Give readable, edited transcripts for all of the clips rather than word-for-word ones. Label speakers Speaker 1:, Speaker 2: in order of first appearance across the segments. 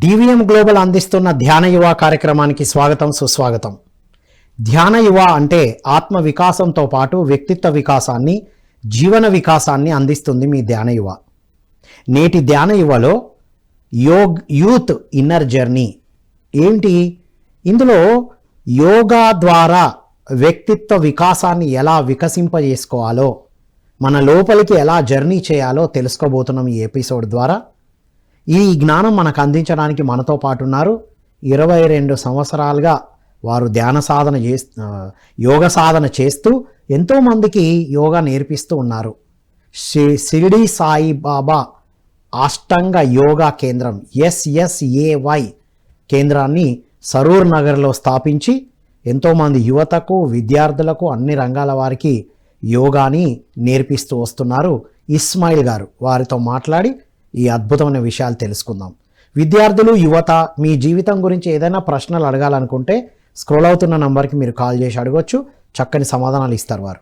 Speaker 1: DVM global అందిస్తున్న ధ్యాన యువ కార్యక్రమానికి స్వాగతం సుస్వాగతం. ధ్యాన యువ అంటే ఆత్మ వికాసంతో పాటు వ్యక్తిత్వ వికాసాన్ని, జీవన వికాసాన్ని అందిస్తుంది మీ ధ్యాన యువ. నేటి ధ్యాన యువలో యూత్ ఇన్నర్ జర్నీ ఏంటి? ఇందులో యోగా ద్వారా వ్యక్తిత్వ వికాసాన్ని ఎలా వికసింపజేసుకోవాలో, మన లోపలికి ఎలా జర్నీ చేయాలో తెలుసుకోబోతున్నాం ఈ ఎపిసోడ్ ద్వారా. ఈ జ్ఞానం మనకు అందించడానికి మనతో పాటు ఉన్నారు. 22 సంవత్సరాలుగా వారు యోగ సాధన చేస్తూ ఎంతోమందికి యోగా నేర్పిస్తూ ఉన్నారు. షిరిడి సాయిబాబా అష్టాంగ యోగా కేంద్రం SSAY కేంద్రాన్ని సరూర్ నగర్లో స్థాపించి ఎంతోమంది యువతకు, విద్యార్థులకు, అన్ని రంగాల వారికి యోగాని నేర్పిస్తూ వస్తున్నారు ఇస్మాయిల్ గారు. వారితో మాట్లాడి ఈ అద్భుతమైన విషయాలు తెలుసుకుందాం. విద్యార్థులు, యువత మీ జీవితం గురించి ఏదైనా ప్రశ్నలు అడగాలనుకుంటే స్క్రోల్ అవుతున్న నంబర్కి మీరు కాల్ చేసి అడగొచ్చు. చక్కని సమాధానాలు ఇస్తారు వారు.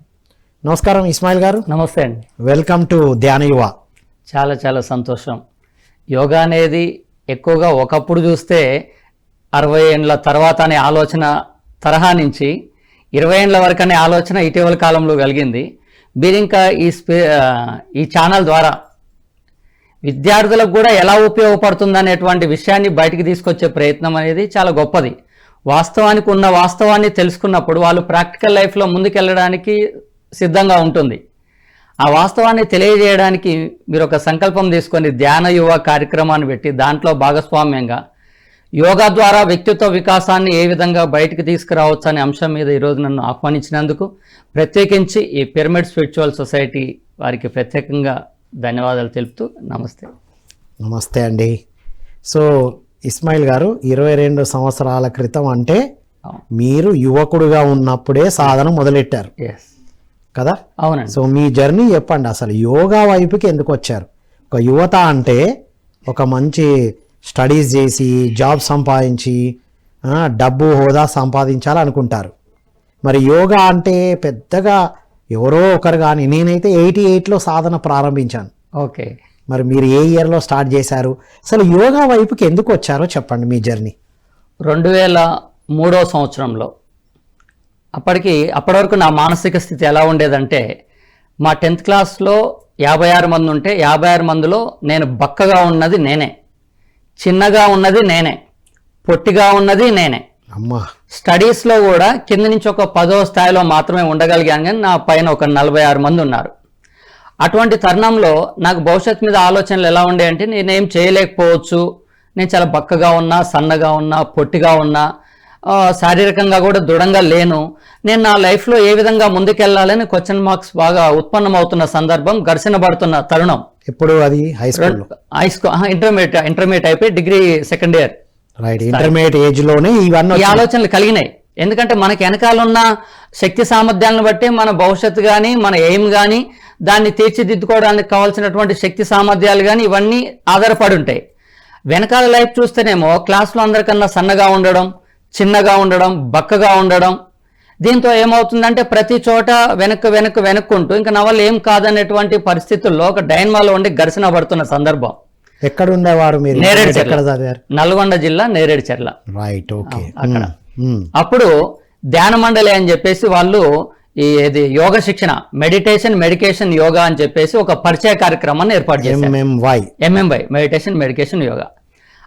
Speaker 1: నమస్కారం ఇస్మాయిల్ గారు.
Speaker 2: నమస్తే అండి.
Speaker 1: వెల్కమ్ టు ధ్యాన యువ.
Speaker 2: చాలా చాలా సంతోషం. యోగా అనేది ఎక్కువగా ఒకప్పుడు చూస్తే 60 ఏండ్ల తర్వాత అనే ఆలోచన తరహా నుంచి 20 ఏండ్ల వరకు అనే ఆలోచన ఇటీవల కాలంలో కలిగింది. మీరు ఇంకా ఈ ఛానల్ ద్వారా విద్యార్థులకు కూడా ఎలా ఉపయోగపడుతుంది అనేటువంటి విషయాన్ని బయటికి తీసుకొచ్చే ప్రయత్నం అనేది చాలా గొప్పది. వాస్తవానికి ఉన్న వాస్తవాన్ని తెలుసుకున్నప్పుడు వాళ్ళు ప్రాక్టికల్ లైఫ్లో ముందుకెళ్ళడానికి సిద్ధంగా ఉంటుంది. ఆ వాస్తవాన్ని తెలియజేయడానికి మీరు ఒక సంకల్పం తీసుకొని ధ్యాన యువ కార్యక్రమాన్ని పెట్టి దాంట్లో భాగస్వామ్యంగా యోగా ద్వారా వ్యక్తిత్వ వికాసాన్ని ఏ విధంగా బయటికి తీసుకురావచ్చు అనే అంశం మీద ఈరోజు నన్ను ఆహ్వానించినందుకు ప్రత్యేకించి ఈ పిరమిడ్ స్పిరిచువల్ సొసైటీ వారికి ప్రత్యేకంగా ధన్యవాదాలు తెలుపుతూ నమస్తే.
Speaker 1: నమస్తే అండి. సో ఇస్మాయిల్ గారు, 22 సంవత్సరాల క్రితం అంటే మీరు యువకుడుగా ఉన్నప్పుడే సాధన మొదలెట్టారు కదా?
Speaker 2: అవునండి.
Speaker 1: సో మీ జర్నీ చెప్పండి. అసలు యోగా వైపుకి ఎందుకు వచ్చారు? ఒక యువత అంటే ఒక మంచి స్టడీస్ చేసి, జాబ్ సంపాదించి, డబ్బు హోదా సంపాదించాలనుకుంటారు. మరి యోగా అంటే పెద్దగా ఎవరో ఒకరు కానీ, నేనైతే 88లో సాధన ప్రారంభించాను.
Speaker 2: ఓకే.
Speaker 1: మరి మీరు ఏ ఇయర్లో స్టార్ట్ చేశారు? అసలు యోగా వైపుకి ఎందుకు వచ్చారో చెప్పండి మీ జర్నీ.
Speaker 2: 2003 సంవత్సరంలో. అప్పటి వరకు నా మానసిక స్థితి ఎలా ఉండేదంటే, మా 10th క్లాస్లో 56 మంది ఉంటే 56 మందిలో నేను బక్కగా ఉన్నది నేనే, చిన్నగా ఉన్నది నేనే, పొట్టిగా ఉన్నది నేనే.
Speaker 1: అమ్మా.
Speaker 2: స్టడీస్లో కూడా కింద నుంచి ఒక 10వ స్థాయిలో మాత్రమే ఉండగలిగాను, కానీ నా పైన ఒక 46 మంది ఉన్నారు. అటువంటి తరుణంలో నాకు భవిష్యత్తు మీద ఆలోచనలు ఎలా ఉండే అంటే, నేనేం చేయలేకపోవచ్చు, నేను చాలా బక్కగా ఉన్నా, సన్నగా ఉన్నా, పొట్టిగా ఉన్నా, శారీరకంగా కూడా దృఢంగా లేను, నేను నా లైఫ్లో ఏ విధంగా ముందుకెళ్లాలని క్వశ్చన్ మార్క్స్ బాగా ఉత్పన్నమవుతున్న సందర్భం, ఘర్షణ పడుతున్న తరుణం.
Speaker 1: ఇప్పుడు అది హై స్కూల్,
Speaker 2: ఇంటర్మీడియట్ అయిపోయి degree second year.
Speaker 1: Right. Intermediate age లోనే ఇవన్నీ
Speaker 2: ఈ ఆలోచనలు కలిగినాయి. ఎందుకంటే మనకి వెనకాలన్న శక్తి సామర్థ్యాలను బట్టి మన భవిష్యత్తు కానీ, మన ఎయిమ్ కానీ, దాన్ని తీర్చిదిద్దుకోవడానికి కావాల్సినటువంటి శక్తి సామర్థ్యాలు కానీ ఇవన్నీ ఆధారపడి ఉంటాయి. వెనకాల లైఫ్ చూస్తేనేమో క్లాస్లో అందరికన్నా సన్నగా ఉండడం, చిన్నగా ఉండడం, బక్కగా ఉండడం, దీంతో ఏమవుతుందంటే ప్రతి చోట వెనక్కుంటూ ఇంకా నా వల్ల ఏం కాదనేటువంటి పరిస్థితుల్లో ఒక డైన్మాలో ఉండి ఘర్షణ పడుతున్న సందర్భం.
Speaker 1: ఎక్కడ ఉండేవారు మీరు?
Speaker 2: నల్గొండ జిల్లా నేరేడుచెర్ల.
Speaker 1: రైట్. ఓకే.
Speaker 2: అక్కడ అప్పుడు ధ్యాన మండలి అని చెప్పేసి వాళ్ళు ఇది యోగ శిక్షణ, మెడికేషన్ యోగా అని చెప్పేసి ఒక పరిచయ కార్యక్రమాన్ని ఏర్పాటు చేశారు. MMY meditation medication yoga.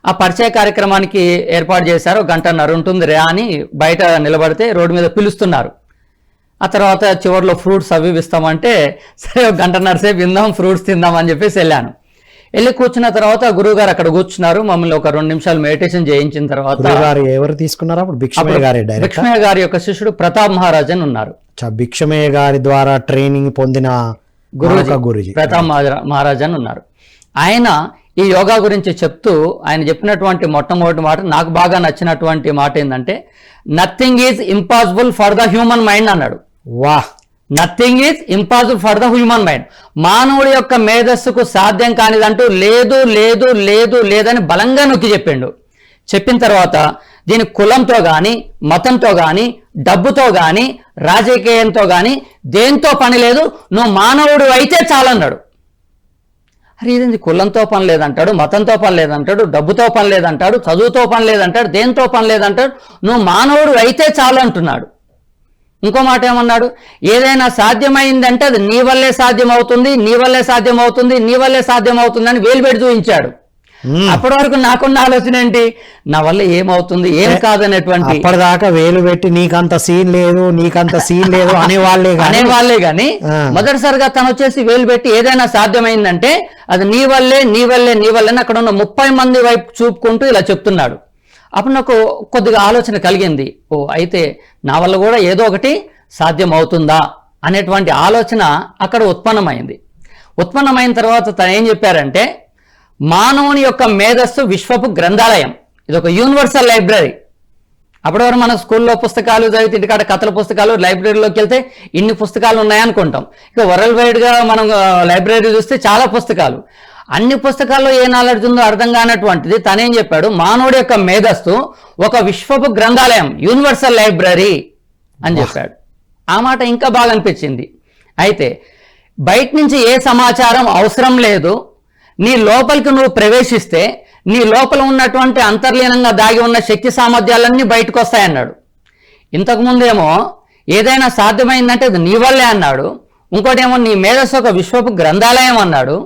Speaker 2: ఆ పరిచయ కార్యక్రమానికి ఏర్పాటు చేశారు. 1.5 గంట ఉంటుంది రా అని బయట నిలబడితే రోడ్డు మీద పిలుస్తున్నారు. ఆ తర్వాత చివరిలో ఫ్రూట్స్ అవి ఇస్తామంటే సరే 1.5 గంటన్నర సేపు విందాం, ఫ్రూట్స్ తిందాం అని చెప్పేసి వెళ్ళి కూర్చున్న తర్వాత గురువు గారు అక్కడ కూర్చున్నారు. మమ్మల్ని ఒక 2 నిమిషాలు మెడిటేషన్ చేయించిన తర్వాత
Speaker 1: ఎవరు తీసుకున్నారు? అప్పుడు
Speaker 2: భిక్షమయ్య గారి యొక్క శిష్యుడు ప్రతాప్ మహారాజ్ అని ఉన్నారు.
Speaker 1: భిక్షమయ్య గారి ద్వారా ట్రైనింగ్ పొందిన గురుజీ
Speaker 2: ప్రతాప్ మహారాజ్ అని ఉన్నారు. ఆయన ఈ యోగా గురించి చెప్తూ ఆయన చెప్పినటువంటి మొట్టమొదటి మాట, నాకు బాగా నచ్చినటువంటి మాట ఏంటంటే, nothing is impossible for the human mind అన్నాడు.
Speaker 1: వాహ్.
Speaker 2: Nothing is impossible for the human mind. మానవుడి యొక్క మేధస్సుకు సాధ్యం కానిదంటూ లేదు లేదు లేదు లేదని బలంగా నొక్కి చెప్పిండు. చెప్పిన తర్వాత దీని కులంతో కానీ, మతంతో కానీ, డబ్బుతో కానీ, రాజకీయంతో కానీ దేంతో పని లేదు, నువ్వు మానవుడు అయితే చాలన్నాడు. అరే ఇదేంది కులంతో పని లేదంటాడు, మతంతో పని లేదంటాడు, డబ్బుతో పని లేదంటాడు, చదువుతో పని లేదంటాడు, దేంతో పని లేదంటాడు, నువ్వు మానవుడు అయితే చాలు అంటున్నాడు. ఇంకో మాట ఏమన్నాడు, ఏదైనా సాధ్యమైందంటే అది నీ వల్లే సాధ్యమవుతుంది, నీ వల్లే సాధ్యమవుతుంది, నీ వల్లే సాధ్యమవుతుంది అని వేలు పెట్టి చూపించాడు. అప్పటి వరకు నాకున్న ఆలోచన ఏంటి, నా వల్ల ఏమవుతుంది ఏం కాదనేటువంటి,
Speaker 1: అప్పటిదాకా వేలు పెట్టి నీకంత సీన్ లేదు అనేవాళ్లే
Speaker 2: గాని మొదటిసారిగా తను వచ్చేసి వేలు పెట్టి ఏదైనా సాధ్యమైందంటే అది నీ వల్లే నీ వల్లే నీ వల్లే అక్కడ ఉన్న 30 మంది వైపు చూపుకుంటూ ఇలా చెప్తున్నాడు. అప్పుడు నాకు కొద్దిగా ఆలోచన కలిగింది, ఓ అయితే నా వల్ల కూడా ఏదో ఒకటి సాధ్యం అవుతుందా అనేటువంటి ఆలోచన అక్కడ ఉత్పన్నమైన తర్వాత తను ఏం చెప్పారంటే, మానవుని యొక్క మేధస్సు విశ్వపు గ్రంథాలయం, ఇది ఒక యూనివర్సల్ లైబ్రరీ. అప్పటివరకు మన స్కూల్లో పుస్తకాలు చదివితే ఇంటికాడ కథల పుస్తకాలు, లైబ్రరీలోకి వెళ్తే ఇన్ని పుస్తకాలు ఉన్నాయనుకుంటాం. ఇక వరల్డ్ వైడ్గా మనం లైబ్రరీ చూస్తే చాలా పుస్తకాలు, అన్ని పుస్తకాల్లో ఏ నాలెడ్జ్ ఉందో అర్థం కానటువంటిది తనేం చెప్పాడు, మానవుడి యొక్క మేధస్సు ఒక విశ్వపు గ్రంథాలయం, యూనివర్సల్ లైబ్రరీ అని చెప్పాడు. ఆ మాట ఇంకా బాగా అనిపించింది. అయితే బయట నుంచి ఏ సమాచారం అవసరం లేదు, నీ లోపలికి నువ్వు ప్రవేశిస్తే నీ లోపల ఉన్నటువంటి అంతర్లీనంగా దాగి ఉన్న శక్తి సామర్థ్యాలన్నీ బయటకు వస్తాయన్నాడు. ఇంతకుముందేమో ఏదైనా సాధ్యమైందంటే అది నీ వల్లే అన్నాడు, ఇంకోటేమో నీ మేధస్సు ఒక విశ్వపు గ్రంథాలయం అన్నాడు,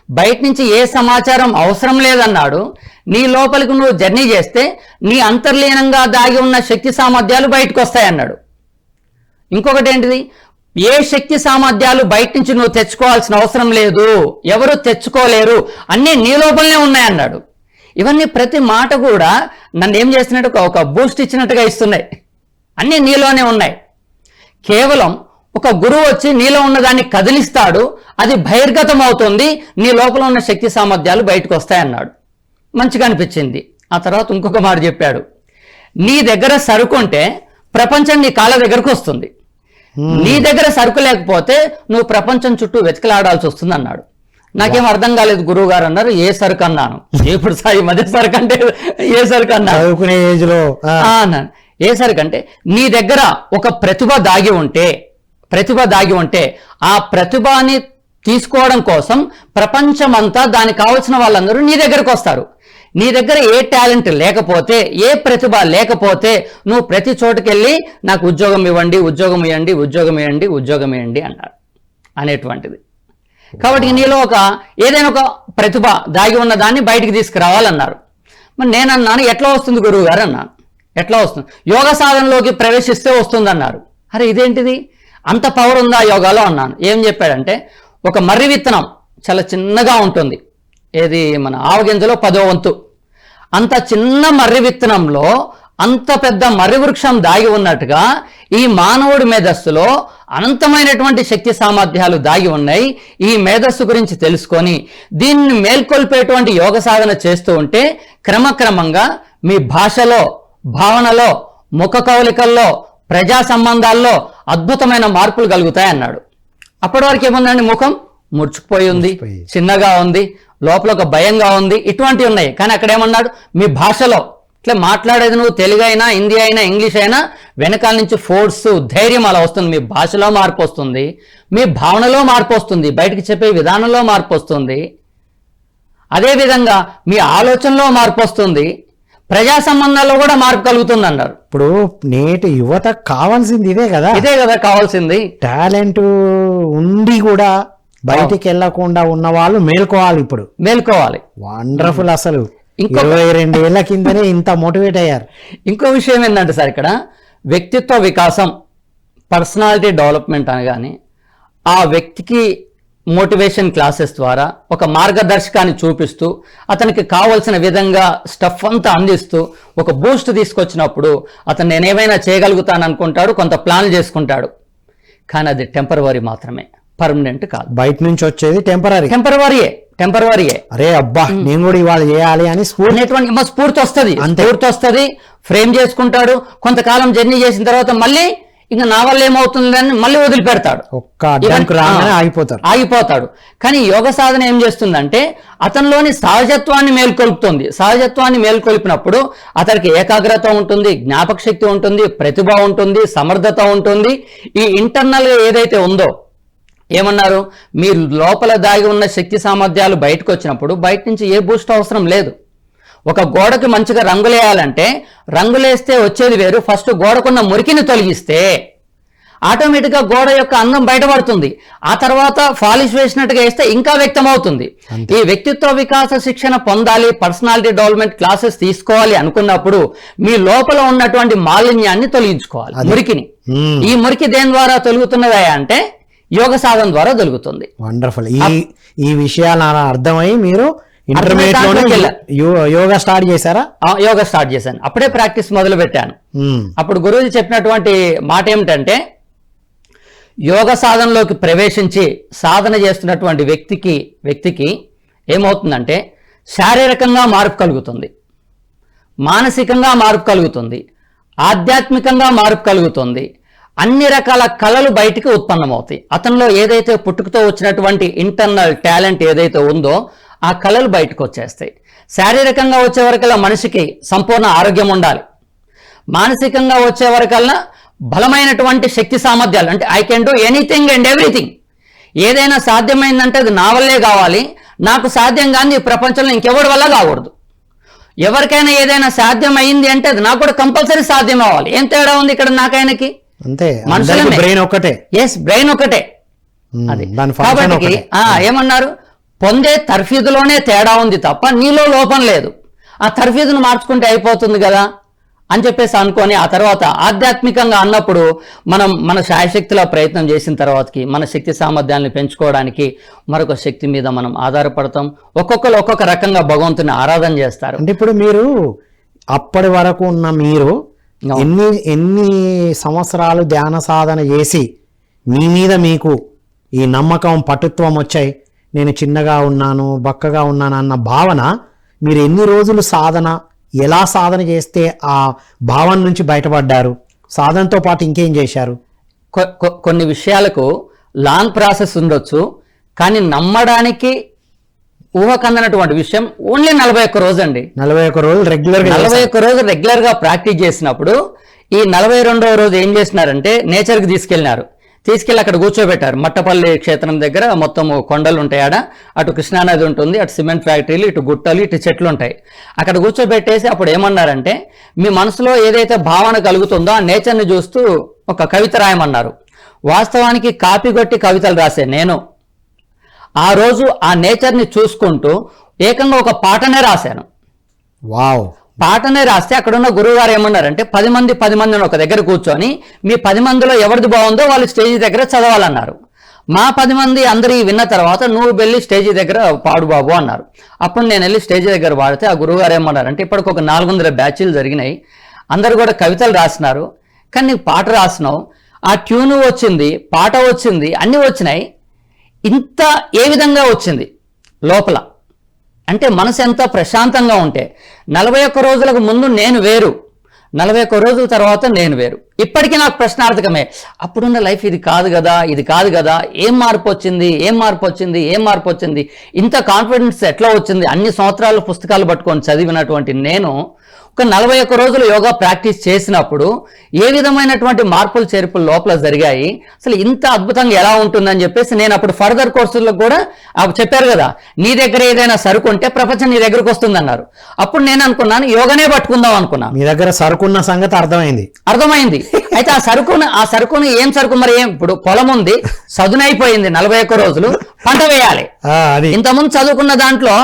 Speaker 2: బయట నుంచి ఏ సమాచారం అవసరం లేదన్నాడు, నీ లోపలికి నువ్వు జర్నీ చేస్తే నీ అంతర్లీనంగా దాగి ఉన్న శక్తి సామర్థ్యాలు బయటకు వస్తాయన్నాడు. ఇంకొకటి ఏంటిది, ఏ శక్తి సామర్థ్యాలు బయట నుంచి నువ్వు తెచ్చుకోవాల్సిన అవసరం లేదు, ఎవరు తెచ్చుకోలేరు, అన్నీ నీ లోపలనే ఉన్నాయన్నాడు. ఇవన్నీ ప్రతి మాట కూడా నన్ను ఏం చేస్తున్నట్టు ఒక బూస్ట్ ఇచ్చినట్టుగా ఇస్తున్నాయి, అన్నీ నీలోనే ఉన్నాయి. కేవలం ఒక గురువు వచ్చి నీలో ఉన్నదాన్ని కదిలిస్తాడు, అది బహిర్గతం అవుతుంది, నీ లోపల ఉన్న శక్తి సామర్థ్యాలు బయటకు వస్తాయన్నాడు. మంచిగా అనిపించింది. ఆ తర్వాత ఇంకొక మాట చెప్పాడు, నీ దగ్గర సరుకుంటే ప్రపంచం నీ కాళ్ళ దగ్గరకు వస్తుంది, నీ దగ్గర సరుకు లేకపోతే నువ్వు ప్రపంచం చుట్టూ వెతకలాడాల్సి వస్తుంది అన్నాడు. నాకేం అర్థం కాలేదు గురువు గారు అన్నారు. ఏ సరుకు అన్నాను, ఇప్పుడు ఈ మధ్య సరుకు అంటే ఏ సరుకు అన్నాను, అన్నాను. ఏ సరుకు అంటే నీ దగ్గర ఒక ప్రతిభ దాగి ఉంటే ఆ ప్రతిభని తీసుకోవడం కోసం ప్రపంచమంతా దానికి కావలసిన వాళ్ళందరూ నీ దగ్గరకు వస్తారు. నీ దగ్గర ఏ టాలెంట్ లేకపోతే, ఏ ప్రతిభ లేకపోతే నువ్వు ప్రతి చోటుకెళ్ళి నాకు ఉద్యోగం ఇవ్వండి, ఉద్యోగం ఇవ్వండి, ఉద్యోగం ఇవ్వండి, ఉద్యోగం ఇవ్వండి అన్నారు అనేటువంటిది. కాబట్టి నీలో ఏదైనా ఒక ప్రతిభ దాగి ఉన్న దాన్ని బయటికి తీసుకురావాలన్నారు. మరి నేనన్నాను, ఎట్లా వస్తుంది గురువు గారు అన్నాను. ఎట్లా వస్తుంది, యోగ సాధనలోకి ప్రవేశిస్తే వస్తుంది అన్నారు. అరే ఇదేంటిది, అంత పవర్ ఉందా యోగాలో అన్నాను. ఏం చెప్పాడంటే, ఒక మర్రి విత్తనం చాలా చిన్నగా ఉంటుంది, ఏది మన ఆవగింజలో 10వ వంతు, అంత చిన్న మర్రి విత్తనంలో అంత పెద్ద మర్రి వృక్షం దాగి ఉన్నట్టుగా ఈ మానవుడి మేధస్సులో అనంతమైనటువంటి శక్తి సామర్థ్యాలు దాగి ఉన్నాయి. ఈ మేధస్సు గురించి తెలుసుకొని దీన్ని మేల్కొల్పేటువంటి యోగ సాధన చేస్తూ ఉంటే క్రమక్రమంగా మీ భాషలో, భావనలో, ముఖ కవలికల్లో, ప్రజా సంబంధాల్లో అద్భుతమైన మార్పులు కలుగుతాయి అన్నాడు. అప్పటి వరకు ఏముందండి, ముఖం ముడుచుకుపోయి ఉంది, చిన్నగా ఉంది, లోపల ఒక భయంగా ఉంది, ఇటువంటివి ఉన్నాయి. కానీ అక్కడ ఏమన్నాడు, మీ భాషలో ఇట్లా మాట్లాడేది నువ్వు తెలుగు అయినా, హిందీ అయినా, ఇంగ్లీష్ అయినా వెనకాల నుంచి ఫోర్స్, ధైర్యం అలా వస్తుంది. మీ భాషలో మార్పు వస్తుంది, మీ భావనలో మార్పు వస్తుంది, బయటకు చెప్పే విధానంలో మార్పు వస్తుంది, అదేవిధంగా మీ ఆలోచనలో మార్పు వస్తుంది, ప్రజా సంబంధాల్లో కూడా మార్పు కలుగుతుంది అన్నారు.
Speaker 1: ఇప్పుడు నేటి యువత కావాల్సింది ఇదే కదా
Speaker 2: కావాల్సింది.
Speaker 1: టాలెంట్ ఉండి కూడా బయటికి వెళ్లకుండా ఉన్న వాళ్ళు మేల్కోవాలి. వండర్ఫుల్. అసలు 22 ఏళ్ల కిందనే ఇంత మోటివేట్ అయ్యారు.
Speaker 2: ఇంకో విషయం ఏంటంటే సార్, ఇక్కడ వ్యక్తిత్వ వికాసం, పర్సనాలిటీ డెవలప్మెంట్ అనగానే ఆ వ్యక్తికి మోటివేషన్ క్లాసెస్ ద్వారా ఒక మార్గదర్శకాన్ని చూపిస్తూ అతనికి కావలసిన విధంగా స్టఫ్ అంతా అందిస్తూ ఒక బూస్ట్ తీసుకొచ్చినప్పుడు అతను నేనేమైనా చేయగలుగుతాను అనుకుంటాడు, కొంత ప్లాన్ చేసుకుంటాడు. కానీ అది టెంపరవరీ మాత్రమే, పర్మనెంట్ కాదు.
Speaker 1: బయట నుంచి వచ్చేది టెంపరవరీయే. అరే అబ్బా నేను కూడా ఇవాళ చేయాలి అని
Speaker 2: స్ఫూర్తి వస్తుంది, ఫ్రేమ్ చేసుకుంటాడు. కొంతకాలం జర్నీ చేసిన తర్వాత మళ్ళీ ఇంకా నా వల్ల ఏమవుతుందని మళ్ళీ వదిలిపెడతాడు, ఆగిపోతాడు. కానీ యోగ సాధన ఏం చేస్తుందంటే అతనిలోని సహజత్వాన్ని మేల్కొల్పినప్పుడు అతనికి ఏకాగ్రత ఉంటుంది, జ్ఞాపక శక్తి ఉంటుంది, ప్రతిభ ఉంటుంది, సమర్థత ఉంటుంది. ఈ ఇంటర్నల్ గా ఏదైతే ఉందో ఏమన్నారు, మీరు లోపల దాగి ఉన్న శక్తి సామర్థ్యాలు బయటకు వచ్చినప్పుడు బయట నుంచి ఏ బూస్ట్ అవసరం లేదు. ఒక గోడకి మంచిగా రంగులేయాలంటే రంగులేస్తే వచ్చేది వేరు, ఫస్ట్ గోడకున్న మురికిని తొలగిస్తే ఆటోమేటిక్గా గోడ యొక్క అందం బయటపడుతుంది. ఆ తర్వాత పాలిష్ వేసినట్టుగా వేస్తే ఇంకా వ్యక్తమవుతుంది. ఈ వ్యక్తిత్వ వికాస శిక్షణ పొందాలి, పర్సనాలిటీ డెవలప్మెంట్ క్లాసెస్ తీసుకోవాలి అనుకున్నప్పుడు మీ లోపల ఉన్నటువంటి మాలిన్యాన్ని తొలగించుకోవాలి, మురికిని. ఈ మురికి దేని ద్వారా తొలుగుతున్నదా అంటే యోగ సాధన ద్వారా తొలుగుతుంది.
Speaker 1: వండర్ఫుల్. ఈ విషయాలు అర్థమై మీరు ఇంటర్మీడియట్ యోగా స్టార్ట్ చేశారా?
Speaker 2: యోగా స్టార్ట్ చేశాను, అప్పుడే ప్రాక్టీస్ మొదలు పెట్టాను. అప్పుడు గురువుజీ చెప్పినటువంటి మాట ఏమిటంటే, యోగ సాధనలోకి ప్రవేశించి సాధన చేస్తున్నటువంటి వ్యక్తికి ఏమవుతుందంటే శారీరకంగా మార్పు కలుగుతుంది, మానసికంగా మార్పు కలుగుతుంది, ఆధ్యాత్మికంగా మార్పు కలుగుతుంది, అన్ని రకాల కళలు బయటికి ఉత్పన్నమవుతాయి. అతనిలో ఏదైతే పుట్టుకతో వచ్చినటువంటి ఇంటర్నల్ టాలెంట్ ఏదైతే ఉందో ఆ కళలు బయటకు వచ్చేస్తాయి. శారీరకంగా వచ్చే వరకల్లా మనిషికి సంపూర్ణ ఆరోగ్యం ఉండాలి, మానసికంగా వచ్చే వరకల్లా బలమైనటువంటి శక్తి సామర్థ్యాలు, అంటే I can do anything and everything. ఏదైనా సాధ్యమైందంటే అది నా వల్లే కావాలి, నాకు సాధ్యం కానీ ఈ ప్రపంచంలో ఇంకెవరి వల్ల కాకూడదు. ఎవరికైనా ఏదైనా సాధ్యం అయింది అంటే అది నాకు కూడా కంపల్సరీ సాధ్యం అవ్వాలి. ఏం తేడా ఉంది ఇక్కడ నాకైనాకి?
Speaker 1: అంతే,
Speaker 2: మనుషులమే.
Speaker 1: బ్రెయిన్ ఒకటే.
Speaker 2: ఎస్, బ్రెయిన్ ఒకటే. అది కాబట్టి ఏమన్నారు, పొందే తర్ఫీదులోనే తేడా ఉంది తప్ప నీలో లోపం లేదు. ఆ తర్ఫీదును మార్చుకుంటే అయిపోతుంది కదా అని చెప్పేసి అనుకొని ఆ తర్వాత ఆధ్యాత్మికంగా అన్నప్పుడు మన శాయశక్తిలో ప్రయత్నం చేసిన తర్వాతకి మన శక్తి సామర్థ్యాన్ని పెంచుకోవడానికి మరొక శక్తి మీద మనం ఆధారపడతాం. ఒక్కొక్కరు ఒక్కొక్క రకంగా భగవంతుని ఆరాధన చేస్తారు.
Speaker 1: అంటే ఇప్పుడు మీరు అప్పటి వరకు ఉన్న మీరు ఎన్ని సంవత్సరాలు ధ్యాన సాధన చేసి మీ మీద మీకు ఈ నమ్మకం పటుత్వం వచ్చాయి, నేను చిన్నగా ఉన్నాను బక్కగా ఉన్నాను అన్న భావన, మీరు ఎన్ని రోజులు సాధన, ఎలా సాధన చేస్తే ఆ భావన నుంచి బయటపడ్డారు? సాధనతో పాటు ఇంకేం చేశారు?
Speaker 2: కొన్ని విషయాలకు లాంగ్ ప్రాసెస్ ఉండొచ్చు, కానీ నమ్మడానికి ఊహకందనటువంటి విషయం ఓన్లీ 41 రోజు అండి.
Speaker 1: 41 రోజులు
Speaker 2: రెగ్యులర్ గా ప్రాక్టీస్ చేసినప్పుడు ఈ 42వ రోజు ఏం చేసినారంటే నేచర్కి తీసుకెళ్ళి అక్కడ కూర్చోబెట్టారు. మట్టపల్లి క్షేత్రం దగ్గర మొత్తం కొండలు ఉంటాయి, అటు కృష్ణానది ఉంటుంది, అటు సిమెంట్ ఫ్యాక్టరీలు, ఇటు గుట్టలు, ఇటు చెట్లు ఉంటాయి. అక్కడ కూర్చోబెట్టేసి అప్పుడు ఏమన్నారంటే, మీ మనసులో ఏదైతే భావన కలుగుతుందో ఆ నేచర్ని చూస్తూ ఒక కవిత రాయమన్నారు. వాస్తవానికి కాపీ కొట్టి కవితలు రాసే నేను ఆ రోజు ఆ నేచర్ని చూసుకుంటూ ఏకంగా ఒక పాటనే రాశాను.
Speaker 1: వావ్!
Speaker 2: పాటనే రాస్తే అక్కడున్న గురువు గారు ఏమన్నారంటే 10 మందిని ఒక దగ్గర కూర్చొని మీ 10 మందిలో ఎవరిది బాగుందో వాళ్ళు స్టేజ్ దగ్గర చదవాలన్నారు. మా 10 మంది అందరి విన్న తర్వాత నువ్వు వెళ్ళి స్టేజ్ దగ్గర పాడు బాబు అన్నారు. అప్పుడు నేను వెళ్ళి స్టేజ్ దగ్గర పాడితే ఆ గురువు గారు ఏమన్నారంటే, ఇప్పటికి ఒక 400 బ్యాచ్లు జరిగినాయి, అందరు కూడా కవితలు రాసినారు, కానీ నీకు పాట రాసినావు, ఆ ట్యూను వచ్చింది, పాట వచ్చింది, అన్నీ వచ్చినాయి, ఇంత ఏ విధంగా వచ్చింది లోపల అంటే మనసు ఎంత ప్రశాంతంగా ఉంటే. 41 రోజులకు ముందు నేను వేరు, 41 రోజుల తర్వాత నేను వేరు. ఇప్పటికీ నాకు ప్రశ్నార్థకమే, అప్పుడున్న లైఫ్ ఇది కాదు కదా, ఏం మార్పు వచ్చింది, ఇంత కాన్ఫిడెన్స్ ఎట్లా వచ్చింది? అన్ని సంవత్సరాలు పుస్తకాలు పట్టుకొని చదివినటువంటి నేను ఒక 41 రోజులు యోగా ప్రాక్టీస్ చేసినప్పుడు ఏ విధమైనటువంటి మార్పులు చేర్పులు లోపల జరిగాయి, అసలు ఇంత అద్భుతంగా ఎలా ఉంటుందని చెప్పేసి నేను అప్పుడు ఫర్దర్ కోర్సులకు కూడా చెప్పారు కదా, నీ దగ్గర ఏదైనా సరుకు ఉంటే ప్రపంచం నీ దగ్గరకు వస్తుంది అన్నారు. అప్పుడు నేను అనుకున్నాను యోగానే పట్టుకుందాం అనుకున్నాను.
Speaker 1: మీ దగ్గర సరుకున్న సంగతి అర్థమైంది.
Speaker 2: అయితే ఆ సరుకును ఏం సరుకు, మరి ఇప్పుడు పొలం ఉంది, సదునైపోయింది, 41 రోజులు పంట వేయాలి. ఇంతకుముందు చదువుకున్న దాంట్లో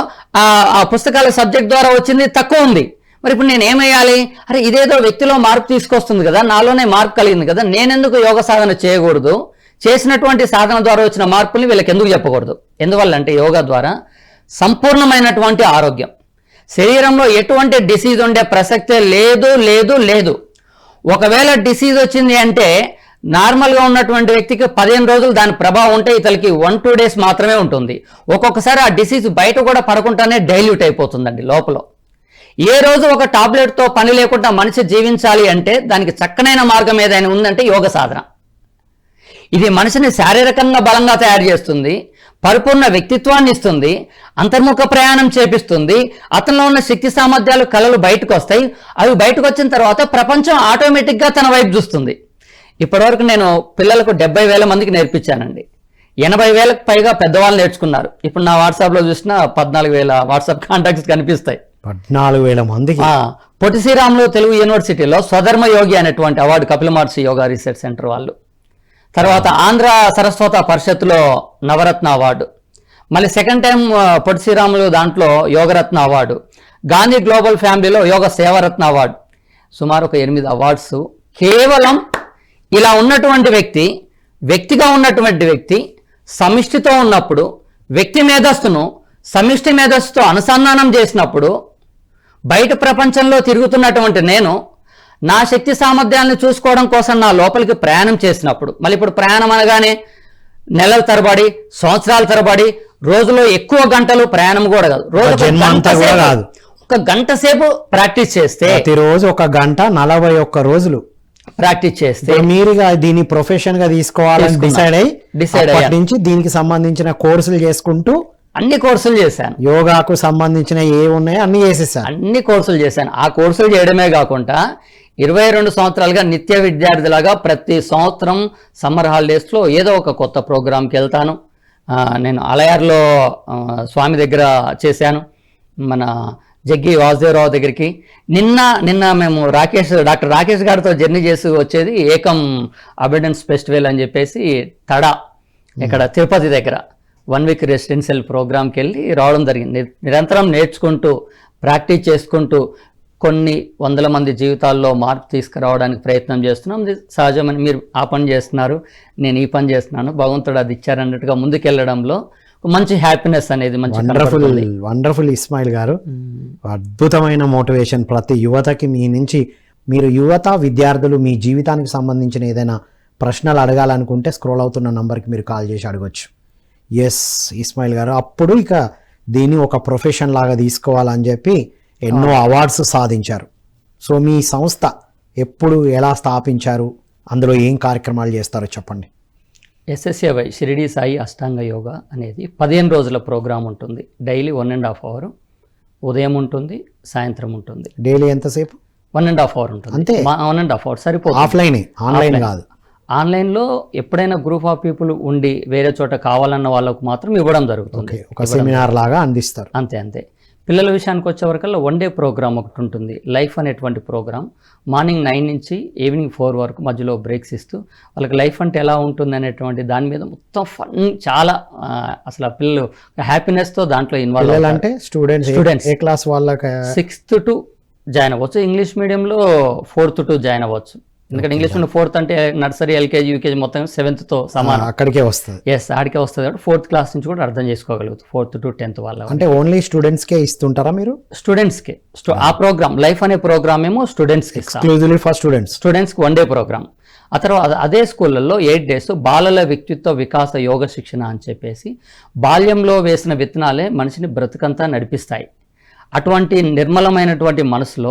Speaker 2: ఆ పుస్తకాల సబ్జెక్ట్ ద్వారా వచ్చింది తక్కువ ఉంది, మరి ఇప్పుడు నేను ఏమయ్యాలి? అరే ఇదేదో వ్యక్తిలో మార్పు తీసుకొస్తుంది కదా, నాలోనే మార్పు కలిగింది కదా, నేనెందుకు యోగ సాధన చేయకూడదు? చేసినటువంటి సాధన ద్వారా వచ్చిన మార్పుల్ని వీళ్ళకి ఎందుకు చెప్పకూడదు? ఎందువల్లంటే యోగా ద్వారా సంపూర్ణమైనటువంటి ఆరోగ్యం, శరీరంలో ఎటువంటి డిసీజ్ ఉండే ప్రసక్తే లేదు. ఒకవేళ డిసీజ్ వచ్చింది అంటే నార్మల్గా ఉన్నటువంటి వ్యక్తికి 15 రోజులు దాని ప్రభావం ఉంటే ఇతనికి 1-2 డేస్ మాత్రమే ఉంటుంది. ఒక్కొక్కసారి ఆ డిసీజ్ బయట కూడా పడకుండానే డైల్యూట్ అయిపోతుందండి లోపల. ఏ రోజు ఒక టాబ్లెట్తో పని లేకుండా మనిషి జీవించాలి అంటే దానికి చక్కనైన మార్గం ఏదైనా ఉందంటే యోగ సాధన. ఇది మనిషిని శారీరకంగా బలంగా తయారు చేస్తుంది, పరిపూర్ణ వ్యక్తిత్వాన్ని ఇస్తుంది, అంతర్ముఖ ప్రయాణం చేపిస్తుంది, అతనిలో ఉన్న శక్తి సామర్థ్యాలు కళలు బయటకు వస్తాయి. అవి బయటకు వచ్చిన తర్వాత ప్రపంచం ఆటోమేటిక్గా తన వైపు చూస్తుంది. ఇప్పటివరకు నేను పిల్లలకు 70,000 మందికి నేర్పించానండి. 80,000కు పైగా పెద్దవాళ్ళు నేర్చుకున్నారు. ఇప్పుడు నా వాట్సాప్లో చూసిన 14,000 వాట్సాప్ కాంటాక్ట్స్ కనిపిస్తాయి.
Speaker 1: 14,000 మందికి.
Speaker 2: పొట్టి శ్రీరాములు తెలుగు యూనివర్సిటీలో స్వధర్మ యోగి అనేటువంటి అవార్డు కపిల మహర్షి యోగా రీసెర్చ్ సెంటర్ వాళ్ళు. తర్వాత ఆంధ్ర సరస్వత పరిషత్తులో నవరత్న అవార్డు. మళ్ళీ సెకండ్ టైం పొట్టి శ్రీరాములు దాంట్లో యోగరత్న అవార్డు. గాంధీ గ్లోబల్ ఫ్యామిలీలో యోగ సేవరత్న అవార్డు. సుమారు ఒక 8 అవార్డ్స్ కేవలం ఇలా ఉన్నటువంటి వ్యక్తిగా ఉన్నటువంటి వ్యక్తి సమిష్టితో ఉన్నప్పుడు, వ్యక్తి మేధస్సును సమిష్టి మేధస్సుతో అనుసంధానం చేసినప్పుడు, బయట ప్రపంచంలో తిరుగుతున్నటువంటి నేను నా శక్తి సామర్థ్యాలను చూసుకోవడం కోసం నా లోపలికి ప్రయాణం చేసినప్పుడు, మళ్ళీ ఇప్పుడు ప్రయాణం అనగానే నెలల తరబడి, సంవత్సరాల తరబడి, రోజులో ఎక్కువ గంటలు ప్రయాణం కూడా కాదు, రోజు ఒక గంట సేపు ప్రాక్టీస్ చేస్తే,
Speaker 1: ప్రతిరోజు 1 గంట 41 రోజులు
Speaker 2: ప్రాక్టీస్ చేస్తే
Speaker 1: మీరు దీన్ని ప్రొఫెషన్ గా తీసుకోవాలని డిసైడ్ అయ్యి నుంచి దీనికి సంబంధించిన కోర్సులు చేసుకుంటూ
Speaker 2: అన్ని కోర్సులు చేశాను.
Speaker 1: యోగాకు సంబంధించిన ఏ ఉన్నాయో అన్ని చేసేసాను.
Speaker 2: అన్ని కోర్సులు చేశాను. ఆ కోర్సులు చేయడమే కాకుండా 22 సంవత్సరాలుగా నిత్య విద్యార్థిలాగా ప్రతి సంవత్సరం సమ్మర్ హాలిడేస్లో ఏదో ఒక కొత్త ప్రోగ్రాంకి వెళ్తాను. నేను అలయార్లో స్వామి దగ్గర చేశాను, మన జగ్గి వాసుదేవరావు దగ్గరికి. నిన్న మేము డాక్టర్ రాకేష్ గారితో జర్నీ చేసి వచ్చేది ఏకం అబెండెన్స్ ఫెస్టివల్ అని చెప్పేసి తడా ఇక్కడ తిరుపతి దగ్గర 1 వీక్ రెసిడెన్షియల్ ప్రోగ్రామ్కి వెళ్ళి రావడం జరిగింది. నిరంతరం నేర్చుకుంటూ ప్రాక్టీస్ చేసుకుంటూ కొన్ని వందల మంది జీవితాల్లో మార్పు తీసుకురావడానికి ప్రయత్నం చేస్తున్నాం. సహజమని మీరు ఆ పని చేస్తున్నారు, నేను ఈ పని చేస్తున్నాను, భగవంతుడు అది ఇచ్చారన్నట్టుగా ముందుకెళ్ళడంలో మంచి హ్యాపీనెస్ అనేది మంచి
Speaker 1: వండర్ఫుల్ ఇస్మాయిల్ గారు, అద్భుతమైన మోటివేషన్ ప్రతి యువతకి. మీ నుంచి మీరు యువత విద్యార్థులు మీ జీవితానికి సంబంధించిన ఏదైనా ప్రశ్నలు అడగాలనుకుంటే స్క్రోల్ అవుతున్న నంబర్కి మీరు కాల్ చేసి అడగొచ్చు. ఎస్ ఇస్మాయిల్ గారు, అప్పుడు ఇక దీన్ని ఒక ప్రొఫెషన్ లాగా తీసుకోవాలని చెప్పి ఎన్నో అవార్డ్స్ సాధించారు. సో మీ సంస్థ ఎప్పుడు ఎలా స్థాపించారు, అందులో ఏం కార్యక్రమాలు చేస్తారో చెప్పండి.
Speaker 2: SSAY షిరిడి సాయి అష్టాంగ యోగా అనేది 15 రోజుల ప్రోగ్రాం ఉంటుంది. డైలీ 1.5 అవర్ ఉదయం ఉంటుంది, సాయంత్రం ఉంటుంది.
Speaker 1: డైలీ ఎంతసేపు?
Speaker 2: 1.5 అవర్ ఉంటుంది. అంతే, 1.5 అవర్ సరిపోతుంది.
Speaker 1: ఆన్లైన్ కాదు.
Speaker 2: ఆన్లైన్లో ఎప్పుడైనా గ్రూప్ ఆఫ్ పీపుల్ ఉండి వేరే చోట కావాలన్న వాళ్ళకు మాత్రం ఇవ్వడం జరుగుతుంది.
Speaker 1: ఒక సెమినార్ లాగా అందిస్తారు.
Speaker 2: అంతే. పిల్లల విషయానికి వచ్చేవరకల్లా 1 డే ప్రోగ్రామ్ ఒకటి ఉంటుంది, లైఫ్ అనేటువంటి ప్రోగ్రామ్. మార్నింగ్ 9 నుంచి ఈవినింగ్ 4 వరకు మధ్యలో బ్రేక్స్ ఇస్తూ వాళ్ళకి లైఫ్ అంటే ఎలా ఉంటుంది అనేటువంటి దాని మీద మొత్తం ఫన్, చాలా అసలు ఆ పిల్లలు హ్యాపీనెస్తో దాంట్లో ఇన్వాల్వ్.
Speaker 1: అంటే స్టూడెంట్స్ ఏ క్లాస్ వాళ్ళకి
Speaker 2: 6th to జాయిన్ అవ్వచ్చు. ఇంగ్లీష్ మీడియంలో 4th to జాయిన్ అవ్వచ్చు. ఎందుకంటే ఇంగ్లీష్ మీడియం 4th అంటే నర్సరీ, ఎల్కేజీ, యూకేజీ మొత్తం 7th తో సమానం.
Speaker 1: అక్కడికే వస్తుంది.
Speaker 2: ఎస్, ఆడికే వస్తుంది కాబట్టి 4th క్లాస్ నుంచి కూడా అర్థం చేసుకోగలుగుతుంది. 4th to 10th వాళ్ళ.
Speaker 1: అంటే ఓన్లీ స్టూడెంట్స్కే ఇస్తుంటారా మీరు?
Speaker 2: స్టూడెంట్స్కే. ఆ ప్రోగ్రామ్ లైఫ్ అనే ప్రోగ్రామ్ ఏమో స్టూడెంట్స్కి
Speaker 1: ఎక్స్క్లూజివ్లీ ఫర్ స్టూడెంట్స్కి 1 డే ప్రోగ్రామ్. ఆ తర్వాత అదే స్కూళ్ళల్లో 8 days బాలల వ్యక్తిత్వ వికాస యోగ శిక్షణ అని చెప్పేసి, బాల్యంలో వేసిన విత్తనాలే మనిషిని బ్రతుకంతా నడిపిస్తాయి. అటువంటి నిర్మలమైనటువంటి మనసులో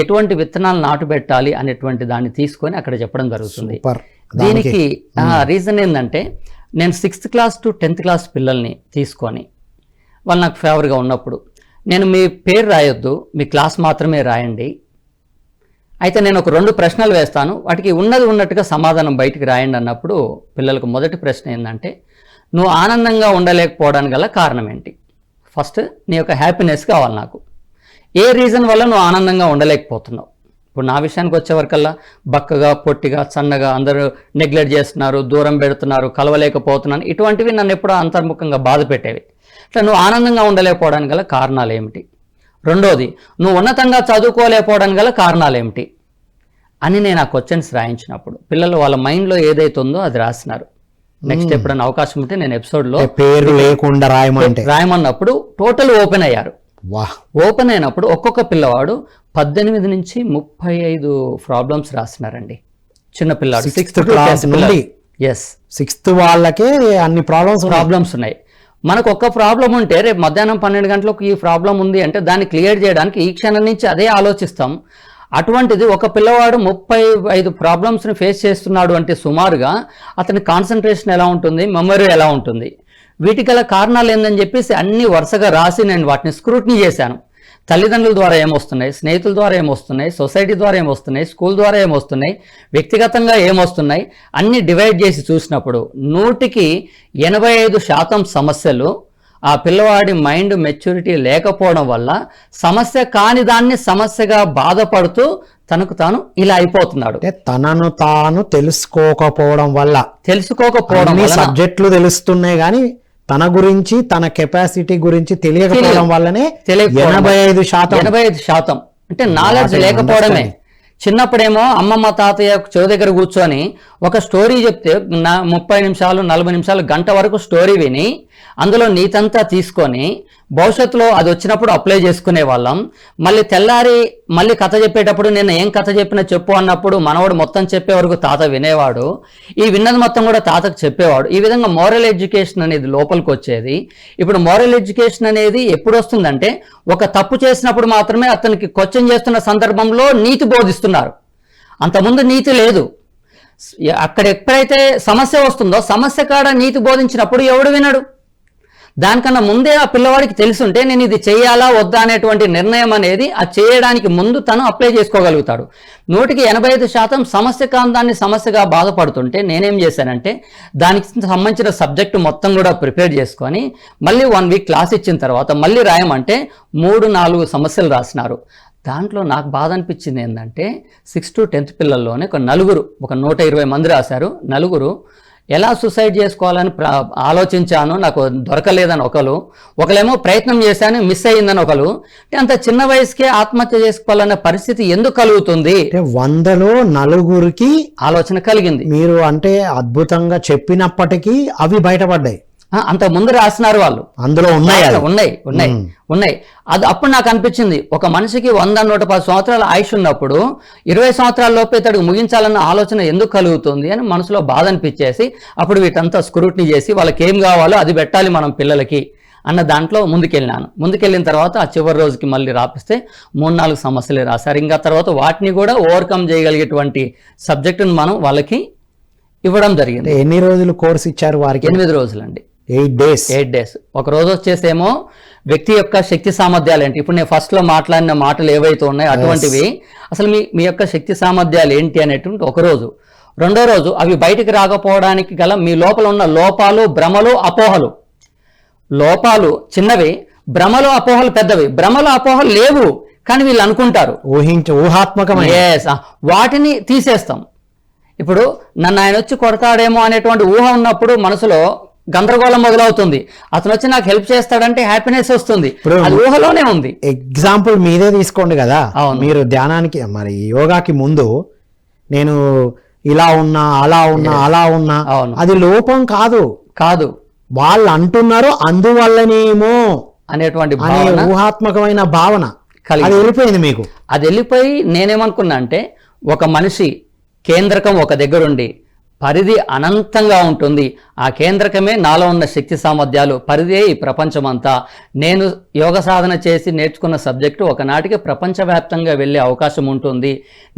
Speaker 1: ఎటువంటి విత్తనాలు నాటుపెట్టాలి అనేటువంటి దాన్ని తీసుకొని అక్కడ చెప్పడం జరుగుతుంది. దీనికి రీజన్ ఏంటంటే, నేను 6th class to 10th class పిల్లల్ని తీసుకొని వాళ్ళు నాకు ఫేవర్గా ఉన్నప్పుడు, నేను మీ పేరు రాయొద్దు, మీ క్లాస్ మాత్రమే రాయండి, అయితే నేను ఒక 2 ప్రశ్నలు వేస్తాను, వాటికి ఉన్నట్టుగా సమాధానం బయటికి రాయండి అన్నప్పుడు పిల్లలకు మొదటి ప్రశ్న ఏంటంటే, నువ్వు ఆనందంగా ఉండలేకపోవడానికి గల కారణం ఏంటి? ఫస్ట్ నీ యొక్క హ్యాపీనెస్ కావాలి నాకు. ఏ రీజన్ వల్ల నువ్వు ఆనందంగా ఉండలేకపోతున్నావు? ఇప్పుడు నా విషయానికి వచ్చేవరకల్లా బక్కగా, పొట్టిగా, సన్నగా, అందరూ నెగ్లెక్ట్ చేస్తున్నారు, దూరం పెడుతున్నారు, కలవలేకపోతున్నాను, ఇటువంటివి నన్ను ఎప్పుడో అంతర్ముఖంగా బాధ పెట్టేవి. ఇట్లా నువ్వు ఆనందంగా ఉండలేకపోవడానికి గల కారణాలు ఏమిటి? రెండోది, నువ్వు ఉన్నతంగా చదువుకోలేకపోవడానికి గల కారణాలు ఏమిటి అని నేను ఆ క్వశ్చన్స్ రాయించినప్పుడు పిల్లలు వాళ్ళ మైండ్లో ఏదైతే ఉందో అది రాసినారు. నెక్స్ట్ ఎప్పుడైనా అవకాశం ఉంటే నేను ఎపిసోడ్లో పేరు లేకుండా
Speaker 2: రాయమన్నప్పుడు టోటల్ ఓపెన్ అయ్యారు. ఓపెన్ అయినప్పుడు ఒక్కొక్క పిల్లవాడు 18 నుంచి 35 ప్రాబ్లమ్స్ రాసినారండి. చిన్న పిల్లాడు
Speaker 1: 6th క్లాస్ నుండి.
Speaker 2: ఎస్,
Speaker 1: 6th వాళ్ళకే అన్ని ప్రాబ్లమ్స్
Speaker 2: ఉన్నాయి. మనకు ఒక్క ప్రాబ్లం ఉంటే రేపు మధ్యాహ్నం 12 గంటలకు ఈ ప్రాబ్లం ఉంది అంటే దాన్ని క్లియర్ చేయడానికి ఈ క్షణం నుంచి అదే ఆలోచిస్తాం. అటువంటిది ఒక పిల్లవాడు 35 ప్రాబ్లమ్స్ని ఫేస్ చేస్తున్నాడు అంటే సుమారుగా అతని కాన్సన్ట్రేషన్ ఎలా ఉంటుంది, మెమరీ ఎలా ఉంటుంది, వీటి గల కారణాలు ఏందని చెప్పేసి అన్ని వరుసగా రాసి నేను వాటిని స్క్రూటినీ చేశాను. తల్లిదండ్రుల ద్వారా ఏమొస్తున్నాయి, స్నేహితుల ద్వారా ఏమొస్తున్నాయి, సొసైటీ ద్వారా ఏమొస్తున్నాయి, స్కూల్ ద్వారా ఏమొస్తున్నాయి, వ్యక్తిగతంగా ఏమొస్తున్నాయి అన్ని డివైడ్ చేసి చూసినప్పుడు 100కి 85% సమస్యలు ఆ పిల్లవాడి మైండ్ మెచ్యూరిటీ లేకపోవడం వల్ల సమస్య కాని దాన్ని సమస్యగా బాధపడుతూ తనకు తాను ఇలా అయిపోతున్నాడు.
Speaker 1: అంటే తనను తాను తెలుసుకోకపోవడం వల్ల,
Speaker 2: తెలుసుకోకపోవడం వల్ల
Speaker 1: సబ్జెక్టులు తెలుస్తున్నాయి కానీ తన గురించి తన కెపాసిటీ గురించి తెలియకపోవడం వల్లనే 85%
Speaker 2: అంటే నాలెడ్జ్ లేకపోవడమే. చిన్నప్పుడేమో అమ్మమ్మ తాతయ్య చెవి దగ్గర కూర్చొని ఒక స్టోరీ చెప్తే 30 నిమిషాలు 40 నిమిషాలు గంట వరకు స్టోరీ విని అందులో నీతంతా తీసుకొని భవిష్యత్తులో అది వచ్చినప్పుడు అప్లై చేసుకునే వాళ్ళం. మళ్ళీ తెల్లారి మళ్ళీ కథ చెప్పేటప్పుడు నేను ఏం కథ చెప్పినా చెప్పు అన్నప్పుడు మనవాడు మొత్తం చెప్పే వరకు తాత వినేవాడు, ఈ విన్నది మొత్తం కూడా తాతకు చెప్పేవాడు. ఈ విధంగా మోరల్ ఎడ్యుకేషన్ అనేది లోపలికి వచ్చేది. ఇప్పుడు మోరల్ ఎడ్యుకేషన్ అనేది ఎప్పుడు వస్తుందంటే ఒక తప్పు చేసినప్పుడు మాత్రమే అతనికి క్వశ్చన్ చేస్తున్న సందర్భంలో నీతి బోధిస్తున్నారు, అంతకుముందు నీతి లేదు. అక్కడ ఎప్పుడైతే సమస్య వస్తుందో సమస్య కాడ నీతి బోధించినప్పుడు ఎవడు వినడు. దానికన్నా ముందే ఆ పిల్లవాడికి తెలుసుంటే నేను ఇది చేయాలా వద్దా అనేటువంటి నిర్ణయం అనేది ఆ చేయడానికి ముందు తను అప్లై చేసుకోగలుగుతాడు. 100కి 85% సమస్య కాని దాన్ని సమస్యగా బాధపడుతుంటే నేనేం చేశానంటే దానికి సంబంధించిన సబ్జెక్టు మొత్తం కూడా ప్రిపేర్ చేసుకొని మళ్ళీ 1 వీక్ క్లాస్ ఇచ్చిన తర్వాత మళ్ళీ రాయమంటే 3-4 సమస్యలు రాసినారు. దాంట్లో నాకు బాధ అనిపించింది ఏంటంటే 6th to 10th పిల్లల్లోనే ఒక 120 మంది రాశారు. 4 ఎలా సూసైడ్ చేసుకోవాలని ఆలోచించాను, నాకు దొరకలేదని ఒకలేమో ప్రయత్నం చేశాను మిస్ అయ్యిందని ఒకరు. అంటే అంత చిన్న వయసుకే ఆత్మహత్య చేసుకోవాలనే పరిస్థితి ఎందుకు కలుగుతుంది?
Speaker 1: 100లో 4కి
Speaker 2: ఆలోచన కలిగింది.
Speaker 1: మీరు అంటే అద్భుతంగా చెప్పినప్పటికీ అవి బయటపడ్డాయి.
Speaker 2: అంత ముందు రాసినారు వాళ్ళు,
Speaker 1: అందులో
Speaker 2: ఉన్నాయి. అది అప్పుడు నాకు అనిపించింది ఒక మనిషికి 100-110 సంవత్సరాల ఆయుష్ ఉన్నప్పుడు 20 సంవత్సరాల లోపు ఇతడికి ముగించాలన్న ఆలోచన ఎందుకు కలుగుతుంది అని మనసులో బాధ అనిపించేసి అప్పుడు వీటంతా స్క్రూటినీ చేసి వాళ్ళకి ఏం కావాలో అది పెట్టాలి మనం పిల్లలకి అన్న దాంట్లో ముందుకెళ్ళిన తర్వాత ఆ చివరి రోజుకి మళ్ళీ రాపిస్తే 3-4 సమస్యలు రాశారు. ఇంకా తర్వాత వాటిని కూడా ఓవర్కమ్ చేయగలిగేటువంటి సబ్జెక్టును మనం వాళ్ళకి ఇవ్వడం జరిగింది.
Speaker 1: ఎన్ని రోజులు కోర్స్ ఇచ్చారు వారికి?
Speaker 2: 8 రోజులండి.
Speaker 1: 8 డేస్.
Speaker 2: ఒక రోజు వచ్చేసేమో వ్యక్తి యొక్క శక్తి సామర్థ్యాలు ఏంటి, ఇప్పుడు నేను ఫస్ట్ లో మాట్లాడిన మాటలు ఏవైతే ఉన్నాయో అటువంటివి అసలు మీ యొక్క శక్తి సామర్థ్యాలు ఏంటి అనేటువంటి ఒక రోజు. రెండో రోజు అవి బయటికి రాకపోవడానికి గల మీ లోపల ఉన్న లోపాలు, భ్రమలు, అపోహలు. లోపాలు చిన్నవి, భ్రమలు అపోహలు పెద్దవి. భ్రమలు అపోహలు లేవు కానీ వీళ్ళు అనుకుంటారు,
Speaker 1: ఊహాత్మకమైన
Speaker 2: వాటిని తీసేస్తాం. ఇప్పుడు నన్ను ఆయన వచ్చి కొడతాడేమో అనేటువంటి ఊహ ఉన్నప్పుడు మనసులో గందరగోళం మొదలవుతుంది. అతను వచ్చి నాకు హెల్ప్ చేస్తాడంటే హ్యాపీనెస్ వస్తుంది, అది ఊహలోనే ఉంది.
Speaker 1: ఎగ్జాంపుల్ మీదే తీసుకోండి కదా, మీరు ధ్యానానికి మరి యోగాకి ముందు నేను ఇలా ఉన్నా అలా ఉన్నా అది లోపం కాదు వాళ్ళు అంటున్నారు అందువల్లనేమో
Speaker 2: అనేటువంటి
Speaker 1: ఊహాత్మకమైన భావన అది వెళ్ళిపోయింది మీకు.
Speaker 2: అది వెళ్ళిపోయి నేనేమనుకున్నా అంటే ఒక మనిషి కేంద్రకం ఒక దగ్గరుండి పరిధి అనంతంగా ఉంటుంది. ఆ కేంద్రకమే నాలో ఉన్న శక్తి సామర్థ్యాలు, పరిధే ఈ ప్రపంచమంతా. నేను యోగ సాధన చేసి నేర్చుకున్న సబ్జెక్టు ఒకనాటికి ప్రపంచవ్యాప్తంగా వెళ్ళే అవకాశం ఉంటుంది.